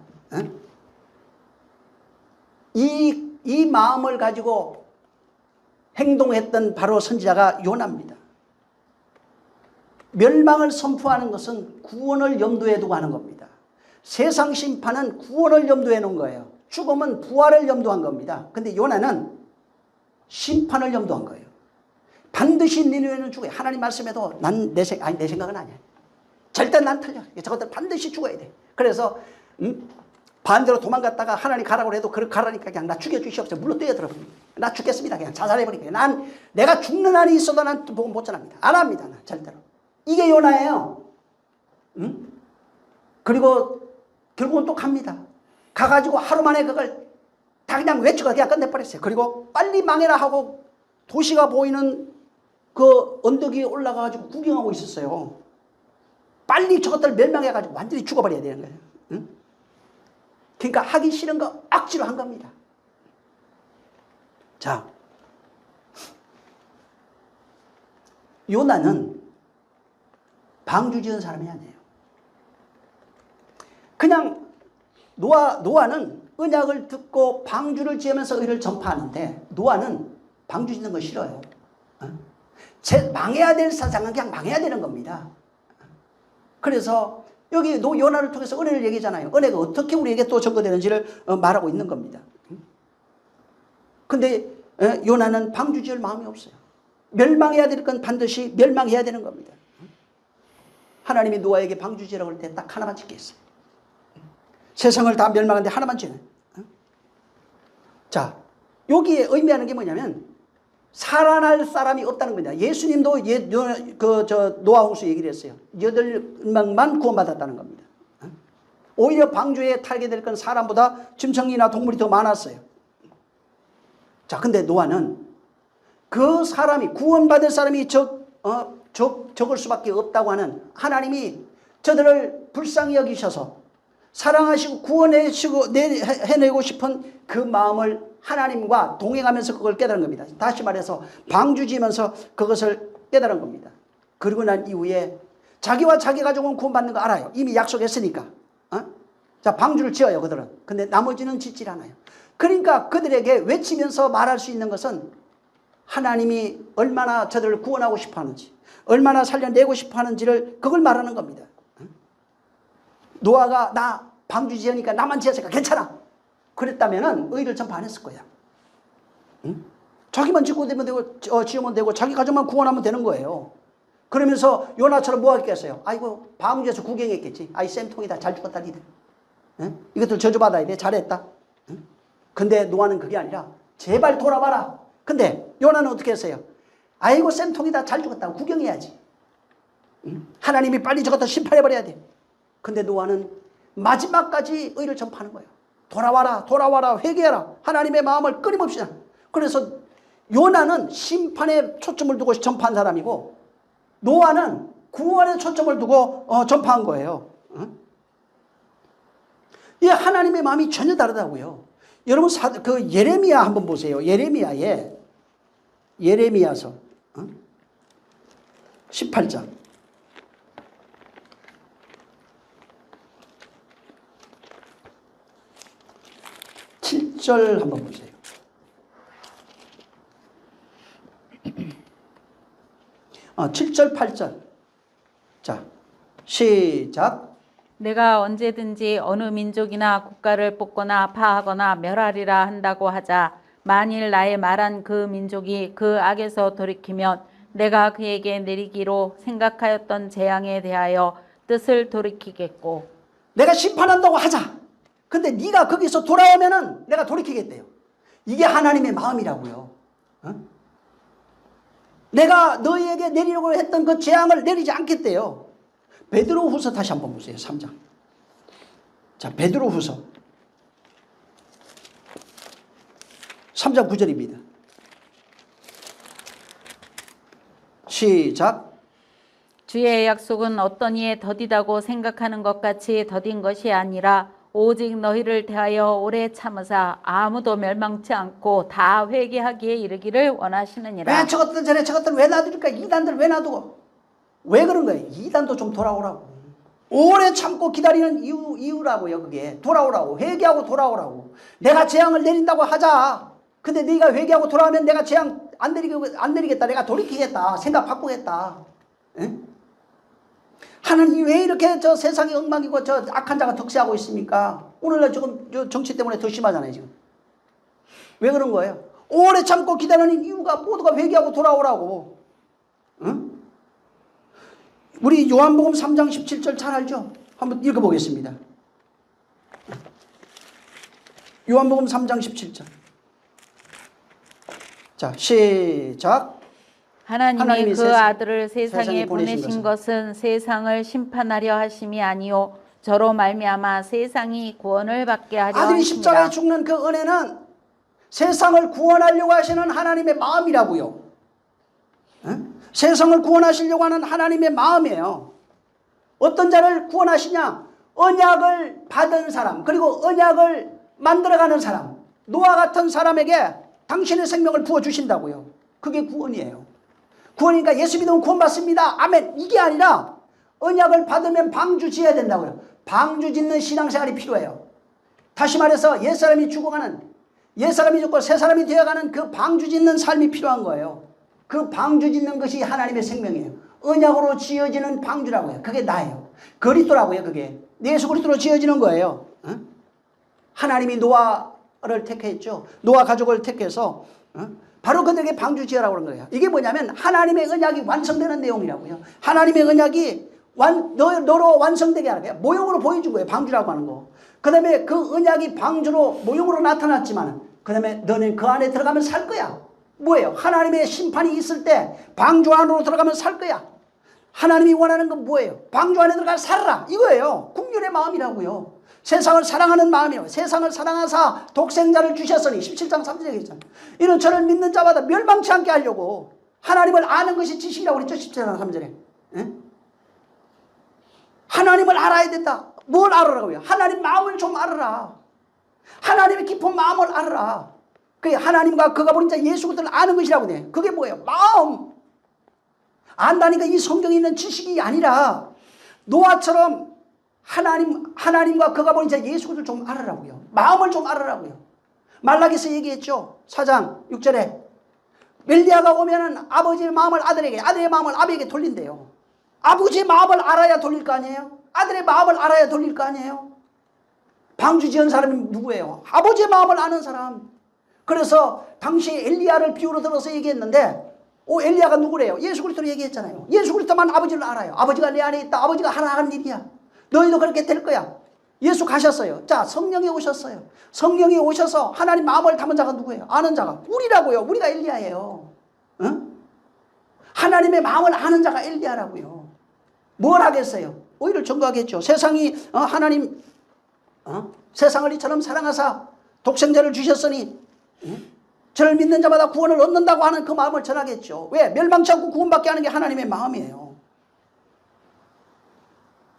이 마음을 가지고 행동했던 바로 선지자가 요나입니다. 멸망을 선포하는 것은 구원을 염두에 두고 하는 겁니다. 세상 심판은 구원을 염두에 놓은 거예요. 죽음은 부활을 염두한 겁니다. 근데 요나는 심판을 염두한 거예요. 반드시 니느웨는 죽어요. 하나님 말씀에도 내 생각은 아니야. 절대 난 틀려. 저것들 반드시 죽어야 돼. 그래서 반대로 도망갔다가 하나님 가라고 해도 가라니까 그냥 나 죽여주시옵소서. 물로 뛰어들어 버립니다. 나 죽겠습니다. 그냥 자살해버릴게요. 내가 죽는 한이 있어도 난 복음 못 전합니다. 안 합니다. 난 절대로. 이게 요나예요. 그리고 결국은 또 갑니다. 가가지고 하루 만에 그걸 다 그냥 외치고 그냥 끝내버렸어요. 그리고 빨리 망해라 하고 도시가 보이는 그 언덕 위에 올라가가지고 구경하고 있었어요. 빨리 저것들 멸망해가지고 완전히 죽어버려야 되는 거예요. 그러니까 하기 싫은 거 억지로 한 겁니다. 자, 요나는 방주 지은 사람이 아니에요. 그냥 노아는 언약을 듣고 방주를 지으면서 의를 전파하는데 노아는 방주 짓는 거 싫어요. 망해야 될 사상은 그냥 망해야 되는 겁니다. 그래서 여기 요나를 통해서 은혜를 얘기하잖아요. 은혜가 어떻게 우리에게 또 전거되는지를 말하고 있는 겁니다. 근데 요나는 방주 지을 마음이 없어요. 멸망해야 될 건 반드시 멸망해야 되는 겁니다. 하나님이 노아에게 방주 지으라고 할 때 딱 하나만 짓게 했어요. 세상을 다 멸망하는데 하나만 지는. 자, 여기에 의미하는 게 뭐냐면 살아날 사람이 없다는 거냐. 예수님도 노아 홍수 얘기를 했어요. 8명만 구원받았다는 겁니다. 오히려 방주에 탈게 될 건 사람보다 짐승이나 동물이 더 많았어요. 자, 근데 노아는 그 사람이 구원받을 사람이 적을 수밖에 없다고 하는 하나님이 저들을 불쌍히 여기셔서 사랑하시고 해내고 싶은 그 마음을 하나님과 동행하면서 그걸 깨달은 겁니다. 다시 말해서 방주 지으면서 그것을 깨달은 겁니다. 그리고 난 이후에 자기와 자기 가족은 구원받는 거 알아요. 이미 약속했으니까. 자, 방주를 지어요, 그들은. 근데 나머지는 짓질 않아요. 그러니까 그들에게 외치면서 말할 수 있는 것은 하나님이 얼마나 저들을 구원하고 싶어 하는지, 얼마나 살려내고 싶어 하는지를 그걸 말하는 겁니다. 노아가 나 방주 지으니까 나만 지었으니까 괜찮아. 그랬다면 의를 전파 안 했을 거야. 자기만 짓고 되면 되고, 지으면 되고, 자기 가족만 구원하면 되는 거예요. 그러면서 요나처럼 뭐 하겠어요? 아이고, 방주에서 구경했겠지. 아이, 쌤통이다. 잘 죽었다, 니들. 이것들 저주받아야 돼. 잘했다. 근데 노아는 그게 아니라, 제발 돌아봐라. 근데 요나는 어떻게 했어요? 아이고, 쌤통이다. 잘 죽었다. 구경해야지. 하나님이 빨리 저것도 심판해버려야 돼. 근데 노아는 마지막까지 의를 전파하는 거예요. 돌아와라, 돌아와라, 회개하라. 하나님의 마음을 끊임없이. 그래서 요나는 심판에 초점을 두고 전파한 사람이고, 노아는 구원에 초점을 두고 전파한 거예요. 이 하나님의 마음이 전혀 다르다고요. 여러분 그 예레미야 한번 보세요. 예레미야서 18장 7절 한번 보세요. 아, 7절 8절. 자, 시작. 내가 언제든지 어느 민족이나 국가를 뽑거나 파하거나 멸하리라 한다고 하자. 만일 나의 말한 그 민족이 그 악에서 돌이키면 내가 그에게 내리기로 생각하였던 재앙에 대하여 뜻을 돌이키겠고. 내가 심판한다고 하자. 근데 네가 거기서 돌아오면은 내가 돌이키겠대요. 이게 하나님의 마음이라고요. 내가 너희에게 내리려고 했던 그 재앙을 내리지 않겠대요. 베드로후서 다시 한번 보세요. 3장. 자, 베드로후서 3장 9절입니다. 시작. 주의 약속은 어떤 이에 더디다고 생각하는 것 같이 더딘 것이 아니라 오직 너희를 대하여 오래 참으사 아무도 멸망치 않고 다 회개하기에 이르기를 원하시느니라. 왜 저것들 전에 저것들 왜 놔두니까 이단들 왜 놔두고? 왜 그런 거예요? 이단도 좀 돌아오라고. 오래 참고 기다리는 이유라고요. 그게 돌아오라고. 회개하고 돌아오라고. 내가 재앙을 내린다고 하자. 근데 네가 회개하고 돌아오면 내가 재앙 안 내리겠다. 내가 돌이키겠다. 생각 바꾸겠다. 에? 하나님이 왜 이렇게 저 세상이 엉망이고 저 악한 자가 득세하고 있습니까? 오늘날 지금 정치 때문에 더 심하잖아요. 지금. 왜 그런 거예요? 오래 참고 기다리는 이유가 모두가 회개하고 돌아오라고. 응? 우리 요한복음 3장 17절 잘 알죠? 한번 읽어보겠습니다. 요한복음 3장 17절. 자, 시작. 하나님이 그 아들을 세상에 보내신 것은 세상을 심판하려 하심이 아니요 저로 말미암아 세상이 구원을 받게 하려 아들이 하심이라. 십자가에 죽는 그 은혜는 세상을 구원하려고 하시는 하나님의 마음이라고요. 에? 세상을 구원하시려고 하는 하나님의 마음이에요. 어떤 자를 구원하시냐? 언약을 받은 사람, 그리고 언약을 만들어가는 사람, 노아 같은 사람에게 당신의 생명을 부어주신다고요. 그게 구원이에요. 구원이니까 예수 믿으면 구원받습니다. 아멘. 이게 아니라 언약을 받으면 방주 지어야 된다고요. 방주 짓는 신앙생활이 필요해요. 다시 말해서 옛사람이 죽어가는, 옛사람이 죽고 새사람이 되어가는 그 방주 짓는 삶이 필요한 거예요. 그 방주 짓는 것이 하나님의 생명이에요. 언약으로 지어지는 방주라고요. 그게 나예요. 그리스도라고요. 그게 예수 그리스도로 지어지는 거예요. 하나님이 노아를 택했죠. 노아 가족을 택해서 바로 그들에게 방주 지으라고 그런 거예요. 이게 뭐냐면 하나님의 언약이 완성되는 내용이라고요. 하나님의 언약이 너로 완성되게 하는 거예요. 모형으로 보여준 거예요. 방주라고 하는 거. 그 다음에 그 언약이 방주로 모형으로 나타났지만 그 다음에 너는 그 안에 들어가면 살 거야. 뭐예요? 하나님의 심판이 있을 때 방주 안으로 들어가면 살 거야. 하나님이 원하는 건 뭐예요? 방주 안에 들어가 살아라. 이거예요. 국률의 마음이라고요. 세상을 사랑하는 마음이요. 세상을 사랑하사 독생자를 주셨으니 17장 3절에 있잖아요. 이는 저를 믿는 자마다 멸망치 않게 하려고 하나님을 아는 것이 지식이라고 그랬죠. 17장 3절에. 예? 하나님을 알아야 된다. 뭘 알으라고요? 하나님 마음을 좀 알아라. 하나님의 깊은 마음을 알아라. 그게 하나님과 그가 보낸 자 예수 그리스도를 아는 것이라고 돼. 그게 뭐예요? 마음. 안다니까 이 성경에 있는 지식이 아니라 노아처럼 하나님과 그가 보낸 자 예수 그리스도를 좀 알아라고요. 마음을 좀 알아라고요. 말라기서 얘기했죠. 4장 6절에 엘리야가 오면은 아버지의 마음을 아들에게, 아들의 마음을 아버지에게 돌린대요. 아버지의 마음을 알아야 돌릴 거 아니에요? 아들의 마음을 알아야 돌릴 거 아니에요? 방주 지은 사람이 누구예요? 아버지의 마음을 아는 사람. 그래서 당시에 엘리야를 비유로 들어서 얘기했는데, 엘리야가 누구래요? 예수 그리스도를 얘기했잖아요. 예수 그리스도만 아버지를 알아요. 아버지가 내 안에 있다. 아버지가 하나 하는 일이야. 너희도 그렇게 될 거야. 예수 가셨어요. 자, 성령이 오셨어요. 성령이 오셔서 하나님 마음을 담은 자가 누구예요? 아는 자가 우리라고요. 우리가 엘리야예요. 응? 하나님의 마음을 아는 자가 엘리야라고요. 뭘 하겠어요? 오히려 전도하겠죠. 세상이 하나님 세상을 이처럼 사랑하사 독생자를 주셨으니 저를 믿는 자마다 구원을 얻는다고 하는 그 마음을 전하겠죠. 왜? 멸망치 않고 구원받게 하는 게 하나님의 마음이에요.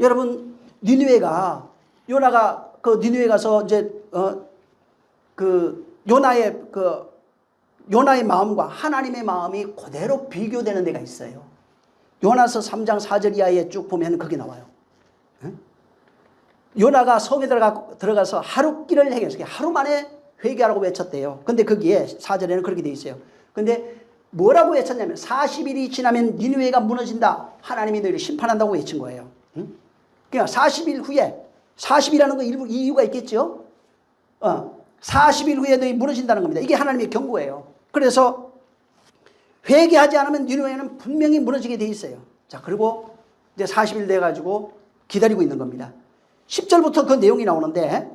여러분, 니느웨가 요나가 그 니느웨 가서 이제 그 요나의 마음과 하나님의 마음이 그대로 비교되는 데가 있어요. 요나서 3장 4절 이하에 쭉 보면 그게 나와요. 요나가 성에 들어가서 하루 길을 행했어요. 하루 만에 회개하라고 외쳤대요. 근데 거기에 4절에는 그렇게 돼 있어요. 근데 뭐라고 외쳤냐면 40일이 지나면 니느웨가 무너진다. 하나님이 너희를 심판한다고 외친 거예요. 그러니까 40일 후에 40이라는 거 이유가 있겠죠. 40일 후에 너희 무너진다는 겁니다. 이게 하나님의 경고예요. 그래서 회개하지 않으면 니느웨는 분명히 무너지게 돼 있어요. 자, 그리고 이제 40일 돼 가지고 기다리고 있는 겁니다. 10절부터 그 내용이 나오는데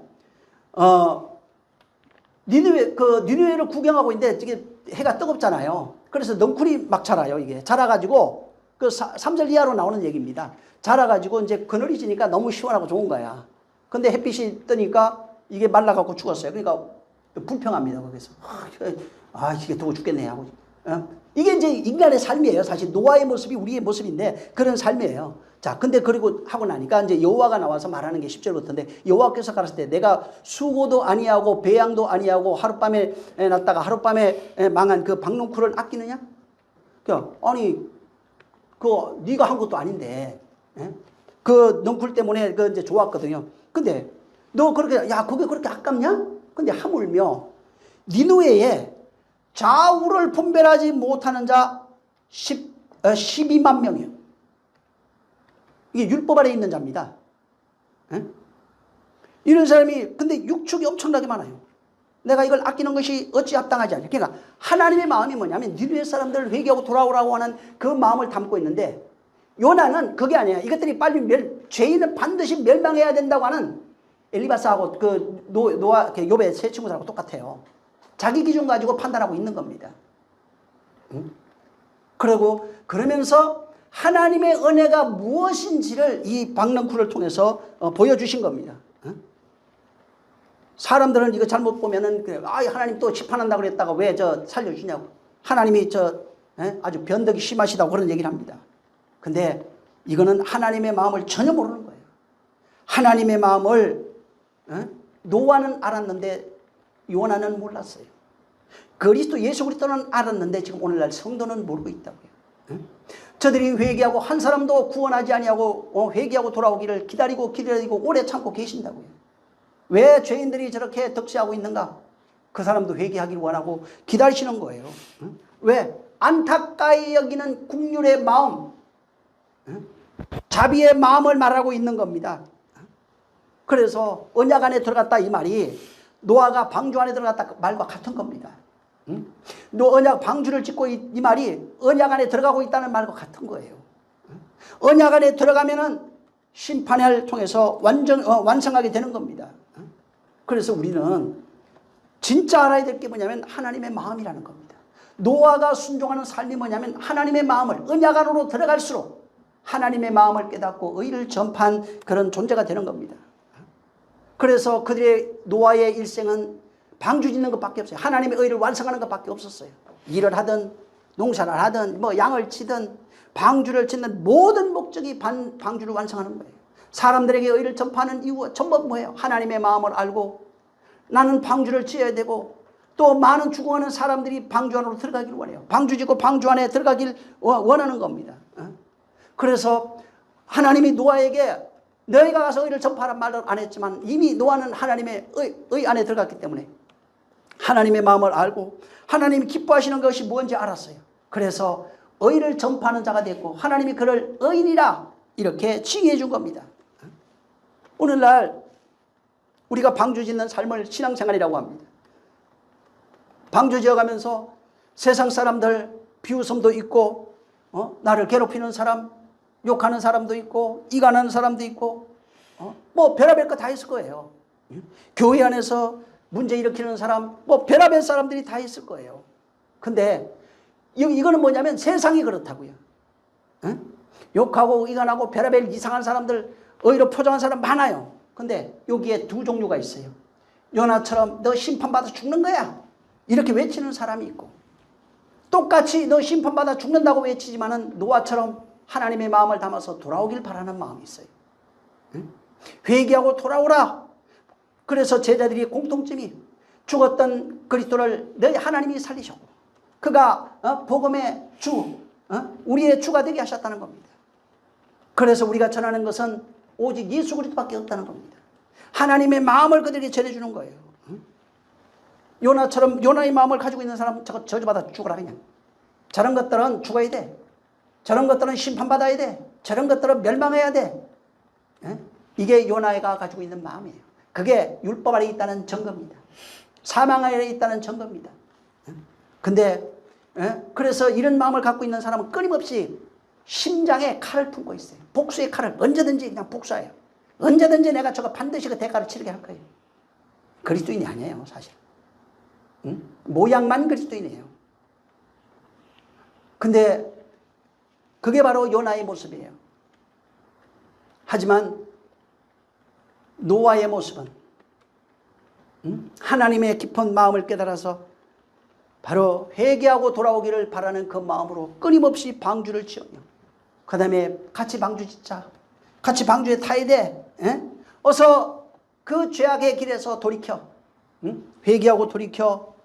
니느웨를 구경하고 있는데 이게 해가 뜨겁잖아요. 그래서 넝쿨이 막 자라요. 이게 자라가지고 그 3절 이하로 나오는 얘기입니다. 자라가지고 이제 그늘이 지니까 너무 시원하고 좋은 거야. 근데 햇빛이 뜨니까 이게 말라갖고 죽었어요. 그러니까 불평합니다. 거기서 이게 더워 죽겠네 하고. 이게 이제 인간의 삶이에요. 사실 노아의 모습이 우리의 모습인데 그런 삶이에요. 자, 근데 그리고 하고 나니까 이제 여호와가 나와서 말하는 게 10절부터인데 여호와께서 가라사대 내가 수고도 아니하고 배양도 아니하고 하룻밤에 났다가 하룻밤에 망한 그 박농쿨을 아끼느냐? 아니 네가 한 것도 아닌데 그 넝쿨 때문에 그 이제 좋았거든요. 근데 너 그렇게 그게 그렇게 아깝냐? 근데 하물며 니느웨에 좌우를 분별하지 못하는 자 12만 명이에요. 이게 율법 아래 있는 자입니다. 이런 사람이 근데 육축이 엄청나게 많아요. 내가 이걸 아끼는 것이 어찌 합당하지 않냐. 그러니까 하나님의 마음이 뭐냐면 니느웨 사람들을 회개하고 돌아오라고 하는 그 마음을 담고 있는데 요나는 그게 아니야. 이것들이 빨리 죄인은 반드시 멸망해야 된다고 하는 엘리바스하고 그 노아 욥의 세 친구들하고 똑같아요. 자기 기준 가지고 판단하고 있는 겁니다. 그러면서 하나님의 은혜가 무엇인지를 이 박넝쿨을 통해서 보여주신 겁니다. 사람들은 이거 잘못 보면은 하나님 또 심판한다고 그랬다가 왜 살려주냐고. 하나님이 아주 변덕이 심하시다고 그런 얘기를 합니다. 근데 이거는 하나님의 마음을 전혀 모르는 거예요. 하나님의 마음을 노아는 알았는데 요나는 몰랐어요. 그리스도 예수 그리스도는 알았는데 지금 오늘날 성도는 모르고 있다고요. 저들이 회개하고 한 사람도 구원하지 아니하고 회개하고 돌아오기를 기다리고 오래 참고 계신다고요. 왜 죄인들이 저렇게 덕시하고 있는가? 그 사람도 회개하기를 원하고 기다리시는 거예요. 왜? 안타까이 여기는 국률의 마음, 자비의 마음을 말하고 있는 겁니다. 그래서 언약 안에 들어갔다 이 말이 노아가 방주 안에 들어갔다 말과 같은 겁니다. 언약 방주를 짓고 이 말이 언약 안에 들어가고 있다는 말과 같은 거예요. 언약 안에 들어가면은 심판을 통해서 완성하게 되는 겁니다. 그래서 우리는 진짜 알아야 될 게 뭐냐면 하나님의 마음이라는 겁니다. 노아가 순종하는 삶이 뭐냐면 하나님의 마음을 언약 안으로 들어갈수록 하나님의 마음을 깨닫고 의를 전파한 그런 존재가 되는 겁니다. 그래서 그들의 노아의 일생은 방주 짓는 것밖에 없어요. 하나님의 의를 완성하는 것밖에 없었어요. 일을 하든 농사를 하든 뭐 양을 치든 방주를 짓는 모든 목적이 방주를 완성하는 거예요. 사람들에게 의를 전파하는 이유가 전부 뭐예요? 하나님의 마음을 알고 나는 방주를 지어야 되고 또 많은 죽어가는 사람들이 방주 안으로 들어가길 원해요. 방주 짓고 방주 안에 들어가길 원하는 겁니다. 그래서 하나님이 노아에게 너희가 가서 의를 전파하란 말을 안 했지만 이미 노아는 하나님의 의 안에 들어갔기 때문에 하나님의 마음을 알고 하나님이 기뻐하시는 것이 뭔지 알았어요. 그래서 의를 전파하는 자가 됐고 하나님이 그를 의인이라 이렇게 칭해 준 겁니다. 오늘날 우리가 방주 짓는 삶을 신앙생활이라고 합니다. 방주 지어가면서 세상 사람들 비웃음도 있고 나를 괴롭히는 사람, 욕하는 사람도 있고 이간하는 사람도 있고 뭐 별의별 거 다 있을 거예요. 교회 안에서 문제 일으키는 사람, 뭐 별의별 사람들이 다 있을 거예요. 근데 이거는 뭐냐면 세상이 그렇다고요. 욕하고 이간하고 별의별 이상한 사람들 의로 포장한 사람 많아요. 근데 여기에 두 종류가 있어요. 요나처럼 너 심판받아 죽는 거야 이렇게 외치는 사람이 있고 똑같이 너 심판받아 죽는다고 외치지만은 노아처럼 하나님의 마음을 담아서 돌아오길 바라는 마음이 있어요. 회개하고 돌아오라. 그래서 제자들이 공통점이 죽었던 그리스도를 너희 하나님이 살리셨고 그가 복음의 주, 우리의 주가 되게 하셨다는 겁니다. 그래서 우리가 전하는 것은 오직 예수 그리스도밖에 없다는 겁니다. 하나님의 마음을 그들에게 전해주는 거예요. 요나처럼 요나의 마음을 가지고 있는 사람 저거 저주받아 죽어라 그냥. 저런 것들은 죽어야 돼. 저런 것들은 심판받아야 돼. 저런 것들은 멸망해야 돼. 이게 요나가 가지고 있는 마음이에요. 그게 율법 아래 있다는 증거입니다. 사망 아래 있다는 증거입니다. 근데 그래서 이런 마음을 갖고 있는 사람은 끊임없이 심장에 칼을 품고 있어요. 복수의 칼을 언제든지 그냥 복수해요. 언제든지 내가 저거 반드시 그 대가를 치르게 할 거예요. 그리스도인이 아니에요 사실. 모양만 그리스도인이에요. 근데 그게 바로 요나의 모습이에요. 하지만 노아의 모습은 하나님의 깊은 마음을 깨달아서 바로 회개하고 돌아오기를 바라는 그 마음으로 끊임없이 방주를 지어요. 그 다음에 같이 방주 짓자. 같이 방주에 타야 돼. 어서 그 죄악의 길에서 돌이켜. 회개하고 돌이켜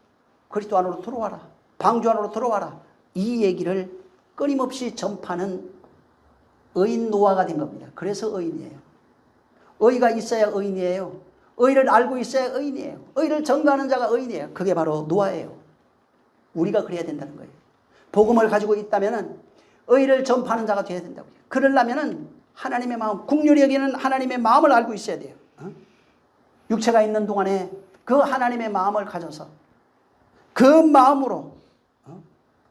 그리스도 안으로 들어와라. 방주 안으로 들어와라. 이 얘기를 끊임없이 전파하는 의인 노아가 된 겁니다. 그래서 의인이에요. 의가 있어야 의인이에요. 의를 알고 있어야 의인이에요. 의를 전가하는 자가 의인이에요. 그게 바로 노아예요. 우리가 그래야 된다는 거예요. 복음을 가지고 있다면 의를 전파하는 자가 되어야 된다고요. 그러려면 하나님의 마음, 국률이 여기는 하나님의 마음을 알고 있어야 돼요. 육체가 있는 동안에 그 하나님의 마음을 가져서 그 마음으로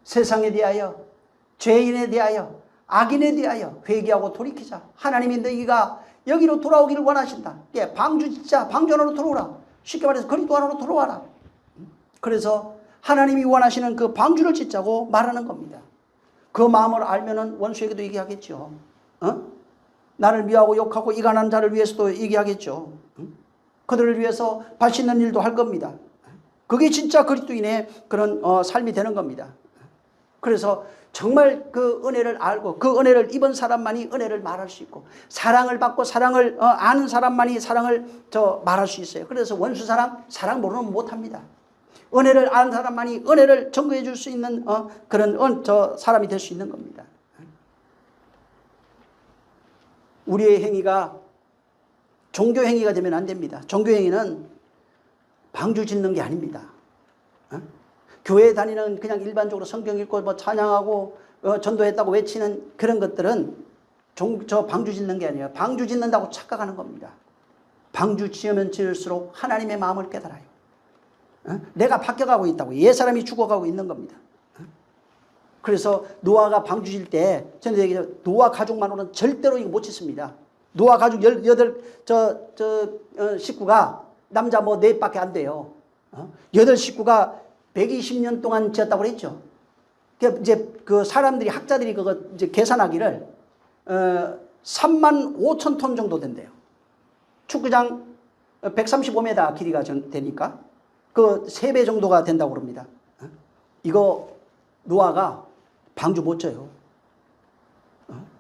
세상에 대하여 죄인에 대하여 악인에 대하여 회개하고 돌이키자. 하나님이 너희가 여기로 돌아오기를 원하신다. 예, 방주 짓자. 방주 안으로 들어오라. 쉽게 말해서 그리스도 안으로 들어와라. 그래서 하나님이 원하시는 그 방주를 짓자고 말하는 겁니다. 그 마음을 알면은 원수에게도 얘기하겠죠. 나를 미워하고 욕하고 이간한 자를 위해서도 얘기하겠죠. 그들을 위해서 발씻는 일도 할 겁니다. 그게 진짜 그리스도인의 그런 삶이 되는 겁니다. 그래서 정말 그 은혜를 알고 그 은혜를 입은 사람만이 은혜를 말할 수 있고 사랑을 받고 사랑을 아는 사람만이 사랑을 말할 수 있어요. 그래서 원수 사랑 모르면 못합니다. 은혜를 아는 사람만이 은혜를 전거해 줄 수 있는 그런 사람이 될 수 있는 겁니다. 우리의 행위가 종교 행위가 되면 안 됩니다. 종교 행위는 방주 짓는 게 아닙니다. 교회 다니는 그냥 일반적으로 성경 읽고 뭐 찬양하고 전도했다고 외치는 그런 것들은 방주 짓는 게 아니에요. 방주 짓는다고 착각하는 겁니다. 방주 지으면 지을수록 하나님의 마음을 깨달아요. 내가 바뀌어가고 있다고. 옛사람이 죽어가고 있는 겁니다. 그래서 노아가 방주 질 때 저는 얘기해요. 노아 가족만으로는 절대로 이거 못 짓습니다. 노아 가족 18 식구가 남자 뭐 4밖에 안 돼요. 8 식구가 120년 동안 지었다고 그랬죠. 이제 그 사람들이 학자들이 그거 이제 계산하기를 3만 5천 톤 정도 된대요. 축구장 135m 길이가 되니까 그 3배 정도가 된다고 그럽니다. 이거 노아가 방주 못 져요.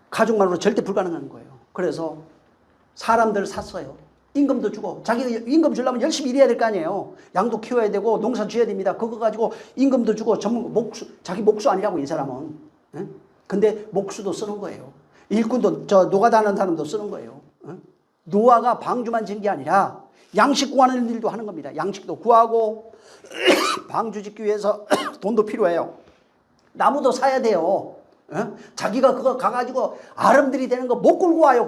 가족만으로 절대 불가능한 거예요. 그래서 사람들 샀어요. 임금도 주고, 자기가 임금 주려면 열심히 일해야 될 거 아니에요. 양도 키워야 되고 농사 지어야 됩니다. 그거 가지고 임금도 주고 자기 목수 아니라고 이 사람은. 근데 목수도 쓰는 거예요. 일꾼도 노가다하는 사람도 쓰는 거예요. 노아가 방주만 진 게 아니라 양식 구하는 일도 하는 겁니다. 양식도 구하고 방주 짓기 위해서 돈도 필요해요. 나무도 사야 돼요. 자기가 그거 가가지고 아름들이 되는 거 못 끌고 와요.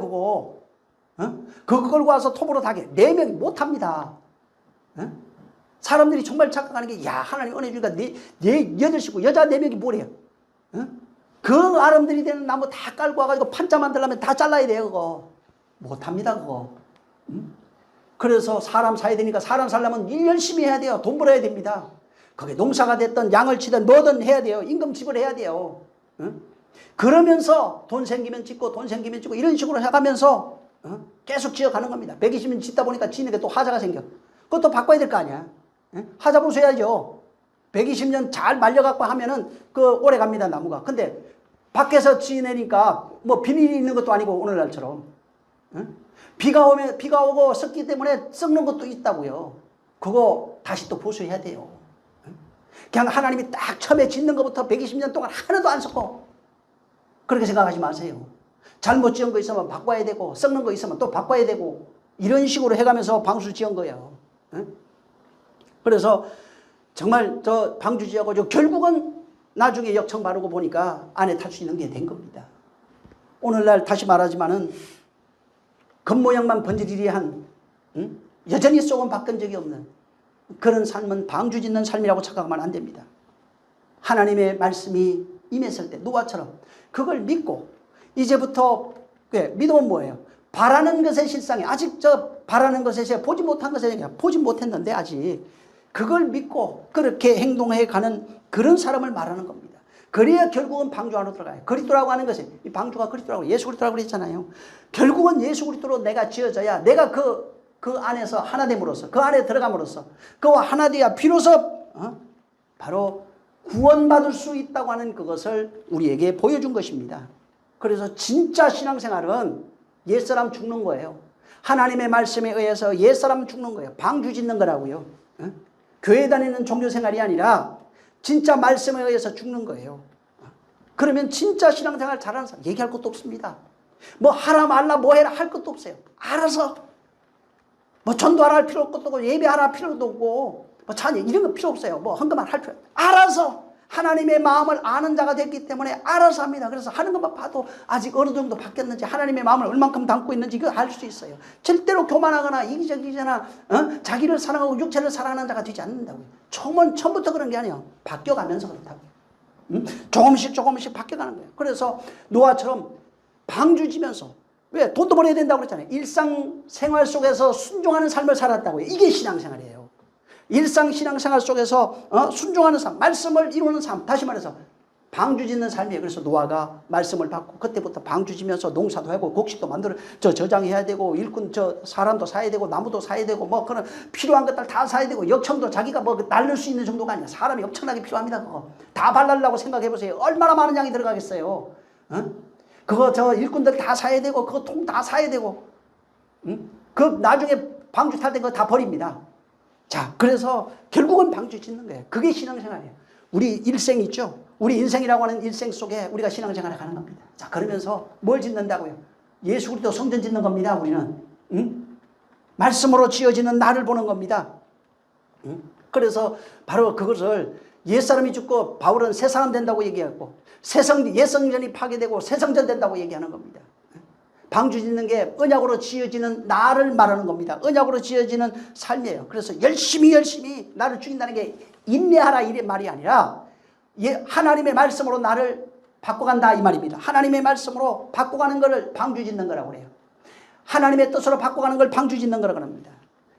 그거 끌고 와서 톱으로 다게 4명이 못 합니다. 사람들이 정말 착각하는 게, 야, 하나님 은혜 주니까 8식구 여자 4명이 뭐래요? 그 아름들이 되는 나무 다 깔고 와가지고 판자 만들려면 다 잘라야 돼요. 그거 못 합니다. 그거. 그래서 사람 사야 되니까 사람 살려면 일 열심히 해야 돼요. 돈 벌어야 됩니다. 그게 농사가 됐든 양을 치든 뭐든 해야 돼요. 임금 지불해야 돼요. 그러면서 돈 생기면 짓고 돈 생기면 짓고 이런 식으로 해가면서 계속 지어가는 겁니다. 120년 짓다 보니까 지는게 또 하자가 생겨. 그것도 바꿔야 될 거 아니야. 하자 보셔야죠. 120년 잘 말려갖고 하면은 오래 갑니다, 나무가. 근데 밖에서 지내니까 뭐 비닐이 있는 것도 아니고 오늘날처럼. 비가 오고 썩기 때문에 썩는 것도 있다고요. 그거 다시 또 보수해야 돼요. 그냥 하나님이 딱 처음에 짓는 것부터 120년 동안 하나도 안 썩고, 그렇게 생각하지 마세요. 잘못 지은 거 있으면 바꿔야 되고, 썩는 거 있으면 또 바꿔야 되고, 이런 식으로 해가면서 방수 지은 거예요. 그래서 정말 저 방주 지어가지고 결국은 나중에 역청 바르고 보니까 안에 탈 수 있는 게 된 겁니다. 오늘날 다시 말하지만은 겉모양만 번지르르한, 여전히 속은 바뀐 적이 없는 그런 삶은 방주 짓는 삶이라고 착각하면 안 됩니다. 하나님의 말씀이 임했을 때 노아처럼 그걸 믿고, 이제부터 믿음은 뭐예요? 바라는 것의 실상이, 아직 바라는 것에 보지 못한 것에 보지 못했는데 아직 그걸 믿고 그렇게 행동해 가는 그런 사람을 말하는 겁니다. 그래야 결국은 방주 안으로 들어가요. 그리스도라고 하는 것이, 이 방주가 그리스도라고, 예수 그리스도라고 그랬잖아요. 결국은 예수 그리스도로 내가 지어져야, 내가 그 안에서 하나됨으로써, 그 안에 들어감으로써, 그와 하나 되어야 비로소 바로 구원받을 수 있다고 하는 그것을 우리에게 보여준 것입니다. 그래서 진짜 신앙생활은 옛사람 죽는 거예요. 하나님의 말씀에 의해서 옛사람 죽는 거예요. 방주 짓는 거라고요. 교회 다니는 종교생활이 아니라 진짜 말씀에 의해서 죽는 거예요. 그러면 진짜 신앙생활 잘하는 사람 얘기할 것도 없습니다. 뭐 하라 말라 뭐 해라 할 것도 없어요. 알아서 뭐 전도하라 할 필요도 없고, 예배하라 할 필요도 없고, 뭐 찬양 이런 거 필요 없어요. 뭐 헌금하라 할 필요 없어요. 알아서 하나님의 마음을 아는 자가 됐기 때문에 알아서 합니다. 그래서 하는 것만 봐도 아직 어느 정도 바뀌었는지, 하나님의 마음을 얼만큼 담고 있는지 이거 알 수 있어요. 절대로 교만하거나 이기적이거나 자기를 사랑하고 육체를 사랑하는 자가 되지 않는다고요. 처음부터 그런 게 아니에요. 바뀌어가면서 그렇다고요. 조금씩 바뀌어가는 거예요. 그래서 노아처럼 방주지면서, 왜? 돈도 벌어야 된다고 그랬잖아요. 일상생활 속에서 순종하는 삶을 살았다고요. 이게 신앙생활이에요. 일상신앙생활 속에서 순종하는 삶, 말씀을 이루는 삶, 다시 말해서 방주 짓는 삶이에요. 그래서 노아가 말씀을 받고 그때부터 방주 지면서 농사도 하고 곡식도 만들어 저장해야 되고, 일꾼 사람도 사야 되고, 나무도 사야 되고, 뭐 그런 필요한 것들 다 사야 되고, 역청도 자기가 뭐 날릴 수 있는 정도가 아니야. 사람이 엄청나게 필요합니다. 그거 다 발라려고 생각해 보세요. 얼마나 많은 양이 들어가겠어요. 그거 일꾼들 다 사야 되고, 그거 통 다 사야 되고, 그 나중에 방주 탈 때 그거 다 버립니다. 자, 그래서 결국은 방주 짓는 거예요. 그게 신앙생활이에요. 우리 일생 있죠? 우리 인생이라고 하는 일생 속에 우리가 신앙생활을 가는 겁니다. 자, 그러면서 뭘 짓는다고요? 예수 그리스도 성전 짓는 겁니다. 우리는 말씀으로 지어지는 나를 보는 겁니다. 그래서 바로 그것을, 옛사람이 죽고 바울은 새 사람 된다고 얘기하고, 옛성전이 파괴되고 새 성전 된다고 얘기하는 겁니다. 방주 짓는 게 언약으로 지어지는 나를 말하는 겁니다. 언약으로 지어지는 삶이에요. 그래서 열심히 나를 죽인다는 게 인내하라 이 말이 아니라, 하나님의 말씀으로 나를 바꿔간다 이 말입니다. 하나님의 말씀으로 바꿔가는 것을 방주 짓는 거라고 그래요. 하나님의 뜻으로 바꿔가는 걸 방주 짓는 거라고 합니다.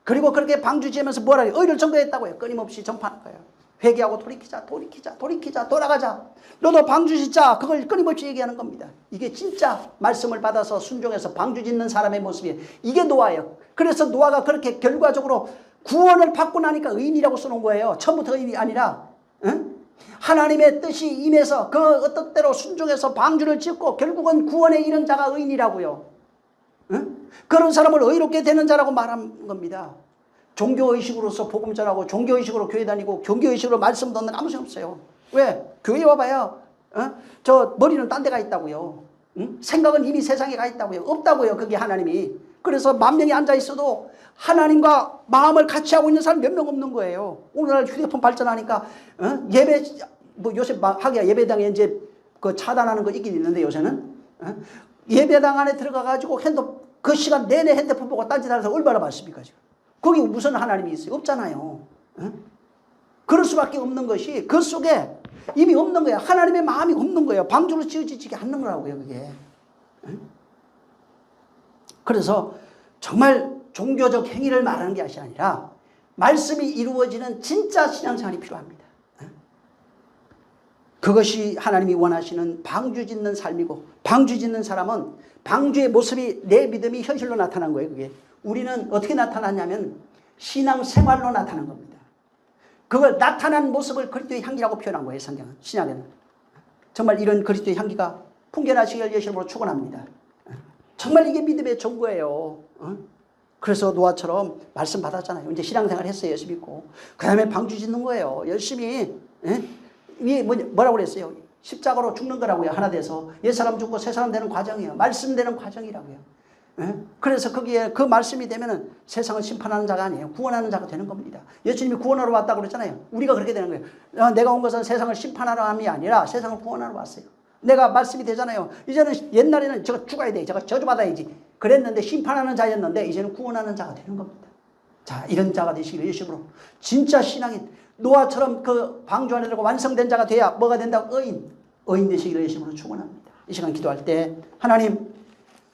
그리고 그렇게 방주 지으면서 뭐라 해요? 의를 전도했다고요. 끊임없이 전파하는 거예요. 회개하고 돌이키자, 돌아가자. 너도 방주 짓자. 그걸 끊임없이 얘기하는 겁니다. 이게 진짜 말씀을 받아서 순종해서 방주 짓는 사람의 모습이에요. 이게 노아예요. 그래서 노아가 그렇게 결과적으로 구원을 받고 나니까 의인이라고 써놓은 거예요. 처음부터 의인이 아니라. 응? 하나님의 뜻이 임해서 그 어떤 때로 순종해서 방주를 짓고 결국은 구원에 이른 자가 의인이라고요. 응? 그런 사람을 의롭게 되는 자라고 말한 겁니다. 종교의식으로서 복음 전하고 종교의식으로 교회 다니고 종교의식으로 말씀 듣는 아무 소용 없어요. 왜? 교회 와봐야 저 머리는 딴 데 가 있다고요. 응? 생각은 이미 세상에 가 있다고요. 없다고요. 그게 하나님이. 그래서 만 명이 앉아 있어도 하나님과 마음을 같이 하고 있는 사람 몇 명 없는 거예요. 오늘날 휴대폰 발전하니까 예배 뭐 요새 하기야 예배당에 이제 그 차단하는 거 있긴 있는데 요새는 예배당 안에 들어가 가지고 그 시간 내내 핸드폰 보고 딴짓하면서 얼마나 많습니까 지금? 거기 무슨 하나님이 있어요? 없잖아요. 그럴 수밖에 없는 것이 그 속에 이미 없는 거예요. 하나님의 마음이 없는 거예요. 방주로 지어지지 않는 거라고요, 그게. 그래서 정말 종교적 행위를 말하는 게 아니라 말씀이 이루어지는 진짜 신앙생활이 필요합니다. 그것이 하나님이 원하시는 방주 짓는 삶이고, 방주 짓는 사람은 방주의 모습이 내 믿음이 현실로 나타난 거예요. 그게 우리는 어떻게 나타났냐면 신앙생활로 나타난 겁니다. 그걸 나타난 모습을 그리스도의 향기라고 표현한 거예요. 성경은, 신약에는. 정말 이런 그리스도의 향기가 풍겨나시길 예수님으로 축원합니다. 정말 이게 믿음의 전거예요. 그래서 노아처럼 말씀 받았잖아요. 이제 신앙생활 했어요. 예수 믿고. 그 다음에 방주 짓는 거예요. 열심히. 위에 뭐라고 그랬어요? 십자가로 죽는 거라고요. 하나 돼서. 옛사람 죽고 새사람 되는 과정이에요. 말씀 되는 과정이라고요. 그래서 거기에 그 말씀이 되면은 세상을 심판하는 자가 아니에요. 구원하는 자가 되는 겁니다. 예수님이 구원하러 왔다고 그랬잖아요. 우리가 그렇게 되는 거예요. 내가 온 것은 세상을 심판하러 함이 아니라 세상을 구원하러 왔어요. 내가 말씀이 되잖아요. 이제는 옛날에는 저거 죽어야 돼. 저거 저주받아야지. 그랬는데 심판하는 자였는데 이제는 구원하는 자가 되는 겁니다. 자, 이런 자가 되시기를 예수님으로. 진짜 신앙인 노아처럼 그 방주 안에 들어가 완성된 자가 돼야 뭐가 된다고? 의인 되시기를 예수님으로 축원합니다. 이 시간 기도할 때 하나님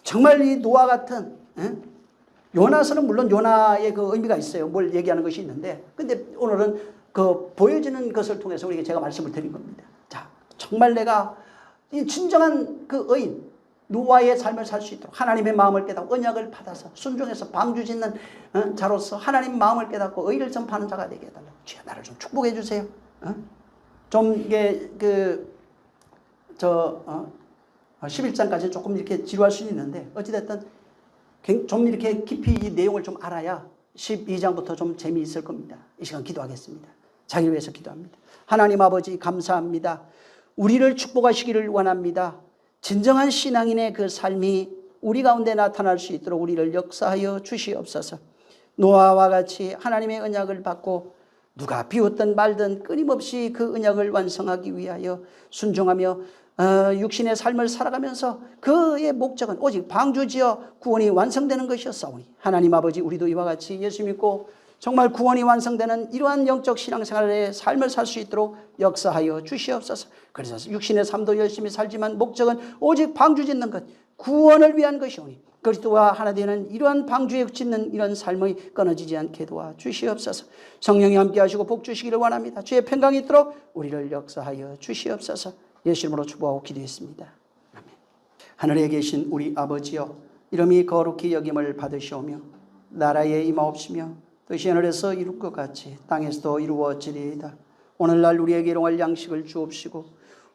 정말 이 노아 같은 요나서는 물론 요나의 그 의미가 있어요. 뭘 얘기하는 것이 있는데 근데 오늘은 그 보여지는 것을 통해서 우리에게 제가 말씀을 드린 겁니다. 자, 정말 내가 이 진정한 그 의인 노아의 삶을 살 수 있도록 하나님의 마음을 깨닫고 언약을 받아서 순종해서 방주 짓는 자로서 하나님 마음을 깨닫고 의를 전파하는 자가 되게 해달라고. 주여 나를 좀 축복해 주세요. 좀 이게 11장까지 조금 이렇게 지루할 수는 있는데 어찌됐든 좀 이렇게 깊이 이 내용을 좀 알아야 12장부터 좀 재미있을 겁니다. 이 시간 기도하겠습니다. 자기를 위해서 기도합니다. 하나님 아버지 감사합니다. 우리를 축복하시기를 원합니다. 진정한 신앙인의 그 삶이 우리 가운데 나타날 수 있도록 우리를 역사하여 주시옵소서. 노아와 같이 하나님의 언약을 받고 누가 비웃든 말든 끊임없이 그 언약을 완성하기 위하여 순종하며 육신의 삶을 살아가면서 그의 목적은 오직 방주지어 구원이 완성되는 것이었사오니 하나님 아버지 우리도 이와 같이 예수 믿고 정말 구원이 완성되는 이러한 영적 신앙생활의 삶을 살 수 있도록 역사하여 주시옵소서. 그래서 육신의 삶도 열심히 살지만 목적은 오직 방주 짓는 것, 구원을 위한 것이오니 그리스도와 하나 되는 이러한 방주에 짓는 이런 삶이 끊어지지 않게 도와 주시옵소서. 성령이 함께 하시고 복 주시기를 원합니다. 주의 평강이 있도록 우리를 역사하여 주시옵소서. 예수 이름으로 축복하고 기도했습니다. 아멘. 하늘에 계신 우리 아버지여, 이름이 거룩히 여김을 받으시오며 나라에 임하옵시며 뜻이 하늘에서 이룰 것 같이 땅에서도 이루어지리이다. 오늘날 우리에게 일용할 양식을 주옵시고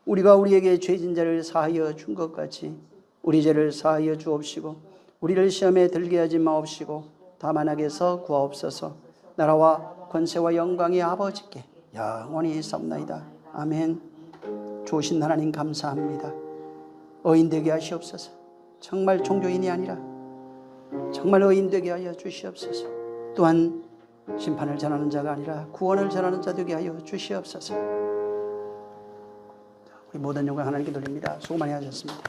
우리가 우리에게 죄진 자를 사하여 준 것 같이 우리 죄를 사하여 주옵시고 우리를 시험에 들게 하지 마옵시고 다만 악에서 구하옵소서. 나라와 권세와 영광이 아버지께 영원히 있사옵나이다. 아멘. 좋으신 하나님 감사합니다. 의인 되게 하시옵소서. 정말 종교인이 아니라 정말 의인 되게 하여 주시옵소서. 또한 심판을 전하는 자가 아니라 구원을 전하는 자 되게 하여 주시옵소서. 우리 모든 영광 하나님께 돌립니다. 수고 많이 하셨습니다.